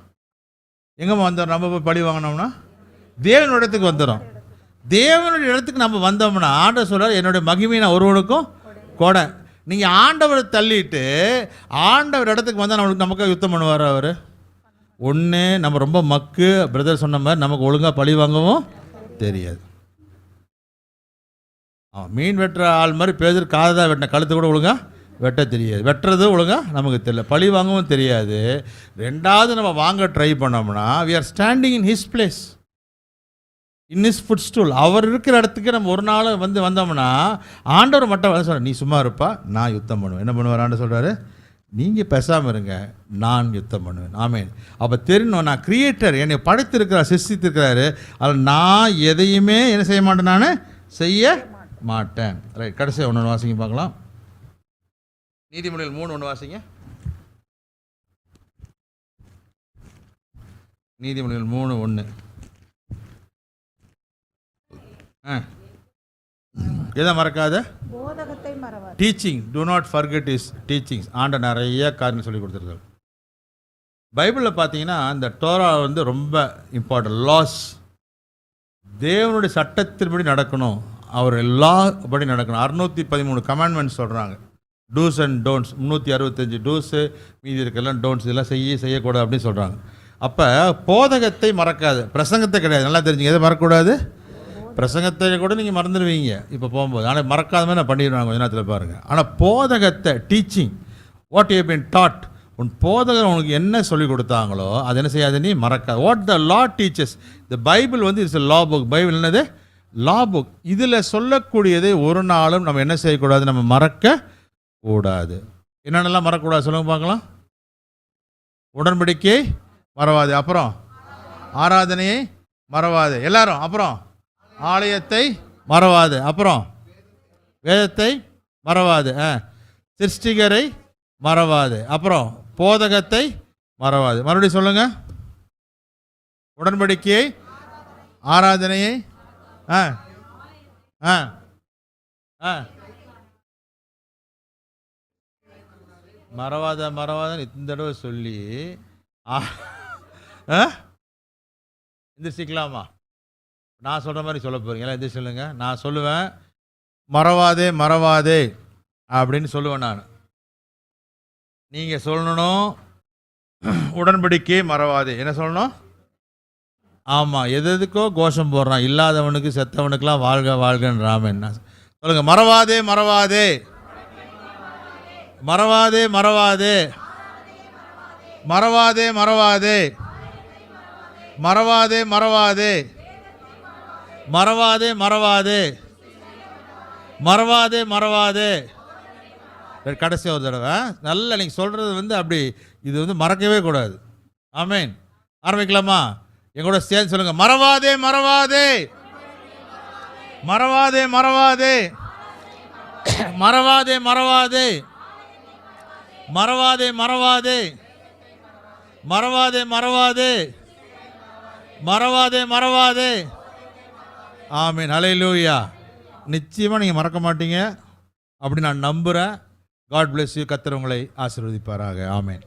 A: எங்கேம்மா வந்துடும்? நம்ம போய் பழி வாங்கினோம்னா தேவனுடைய இடத்துக்கு வந்துடும். தேவனுடைய இடத்துக்கு நம்ம வந்தோம்னா ஆண்டவர் சொல்கிறார், என்னுடைய மகிமை நான் ஒருவனுக்கும் கொடை. நீங்கள் ஆண்டவரை தள்ளிட்டு ஆண்டவர் இடத்துக்கு வந்தால் நமக்காக யுத்தம் பண்ணுவார் அவர். ஒன்று நம்ம ரொம்ப மக்கு, பிரதர் சொன்ன மாதிரி நமக்கு ஒழுங்காக பழி வாங்கவும் தெரியாது. மீன் வெட்டுற ஆள் மாதிரி பேர் காதை தான் வெட்டின, கழுத்து கூட ஒழுங்காக வெட்ட தெரியாது, வெட்டுறது ஒழுங்காக நமக்கு தெரியல, பழி வாங்கவும் தெரியாது. ரெண்டாவது நம்ம வாங்க ட்ரை பண்ணோம்னா we are standing in his place, in his footstool. அவர் இருக்கிற இடத்துக்கு நம்ம ஒரு நாள் வந்தோம்னா ஆண்டவர் மட்டும் சொல்கிறார், நீ சும்மா இருப்பா, நான் யுத்தம் பண்ணுவேன். என்ன பண்ணுவார் ஆண்டவர்? சொல்கிறாரு, நீங்கள் பேசாமல் இருங்க, நான் யுத்தம் பண்ணுவேன். ஆமேன். அப்போ தெரியணும், நான் கிரியேட்டர், என்னை படைத்திருக்கிறார், சிருஷ்டித்திருக்கிறாரு. அதில் நான் எதையுமே என்ன செய்ய மாட்டேன், நான் செய்ய மாட்டேன். ரைட், கடைசியாக ஒன்று வாசிங்க பார்க்கலாம். நீதிமொழிகள் 3:1 வாசிங்க. நீதிமொழிகள் 3:1. எதை மறக்காத?
B: போதகத்தை மறவாதே.
A: Teaching, do not forget his teachings. ஆண்டவர் நிறைய காரியம் சொல்லி கொடுத்துருக்காரு. பைபிளில் பார்த்தீங்கன்னா இந்த டோரா ரொம்ப இம்பார்ட்டன்ட். லாஸ், தேவனுடைய சட்டத்தின்படி நடக்கணும், அவர் லா படி நடக்கணும். 613 கமாண்ட்மெண்ட்ஸ் சொல்கிறாங்க. டூஸ் அண்ட் டோன்ட்ஸ், 365 டூஸு, மீதி இருக்கலாம் டோன்ட்ஸ், இதெல்லாம் செய்யக்கூடாது அப்படின்னு சொல்கிறாங்க. அப்போ போதகத்தை மறக்காது, பிரசங்கத்தை கிடையாது. நல்லா தெரிஞ்சுங்க, எதை மறக்கக்கூடாது? பிரசங்கத்தை கூட நீங்கள் மறந்துடுவீங்க இப்போ போகும்போது, ஆனால் மறக்காத மாதிரி நான் பண்ணிடுவாங்க கொஞ்ச நேரத்தில் பாருங்கள். ஆனால் போதகத்தை, teaching, what you been taught, உன் போதகர் உனக்கு என்ன சொல்லிக் கொடுத்தாங்களோ அது என்ன செய்யாது, நீ மறக்காது. வாட் த லா டீச்சர்ஸ், இந்த Bible it's law book. Bible என்னது? லா புக். இதில் சொல்லக்கூடியதை ஒரு நாளும் நம்ம என்ன செய்யக்கூடாது, நம்ம மறக்க கூடாது. என்னென்னலாம் மறக்கக்கூடாது சொல்லுங்க பார்க்கலாம். உடன்படிக்கை மறவாது, அப்புறம் ஆராதனையை மறவாது எல்லாரும், அப்புறம் ஆலயத்தை மறவாது, அப்புறம் வேதத்தை மறவாது, சிருஷ்டிகரை மறவாது, அப்புறம் போதகத்தை மறவாது. மறுபடியும் சொல்லுங்க. உடன்படிக்கையை, ஆராதனையை, மறவாத இந்த தடவை சொல்லி எந்திரிச்சிக்கலாமா? நான் சொல்கிற மாதிரி சொல்ல போகிறீங்களா? எந்திரிச்சு சொல்லுங்க. நான் சொல்லுவேன், மறவாதே மறவாதே அப்படின்னு சொல்லுவேன் நான். நீங்கள் சொல்லணும் உடன்படிக்கை மறவாதே. என்ன சொல்லணும்? ஆமாம், எதுக்கோ கோஷம் போடுறான், இல்லாதவனுக்கு செத்தவனுக்கெல்லாம் வாழ்க வாழ்கன்றாமன். சொல்லுங்க, மறவாதே மறவாதே மறவாதே மறவாதே மறவாதே மறவாதே மறவாதே மறவாதே மறவாதே மறவாதே மறவாதே மறவாதே. கடைசி ஒரு தடவை நல்லா நீங்கள் சொல்கிறது அப்படி இது மறக்கவே கூடாது. ஆமேன். ஆரம்பிக்கலாமா? எங்கூட சேர்ந்து சொல்லுங்க, மறவாதே மறவாதே மறவாதே மறவாதே மறவாதே மறவாதே மறவாதே மறவாதே மறவாதே மறவாதே மறவாதே மறவாதே. ஆமீன். ஹல்லேலூயா. நிச்சயமாக நீங்கள் மறக்க மாட்டீங்க அப்படி நான் நம்புகிறேன். God bless you. கர்த்தர் உங்களை ஆசீர்வதிப்பாராக. ஆமேன்.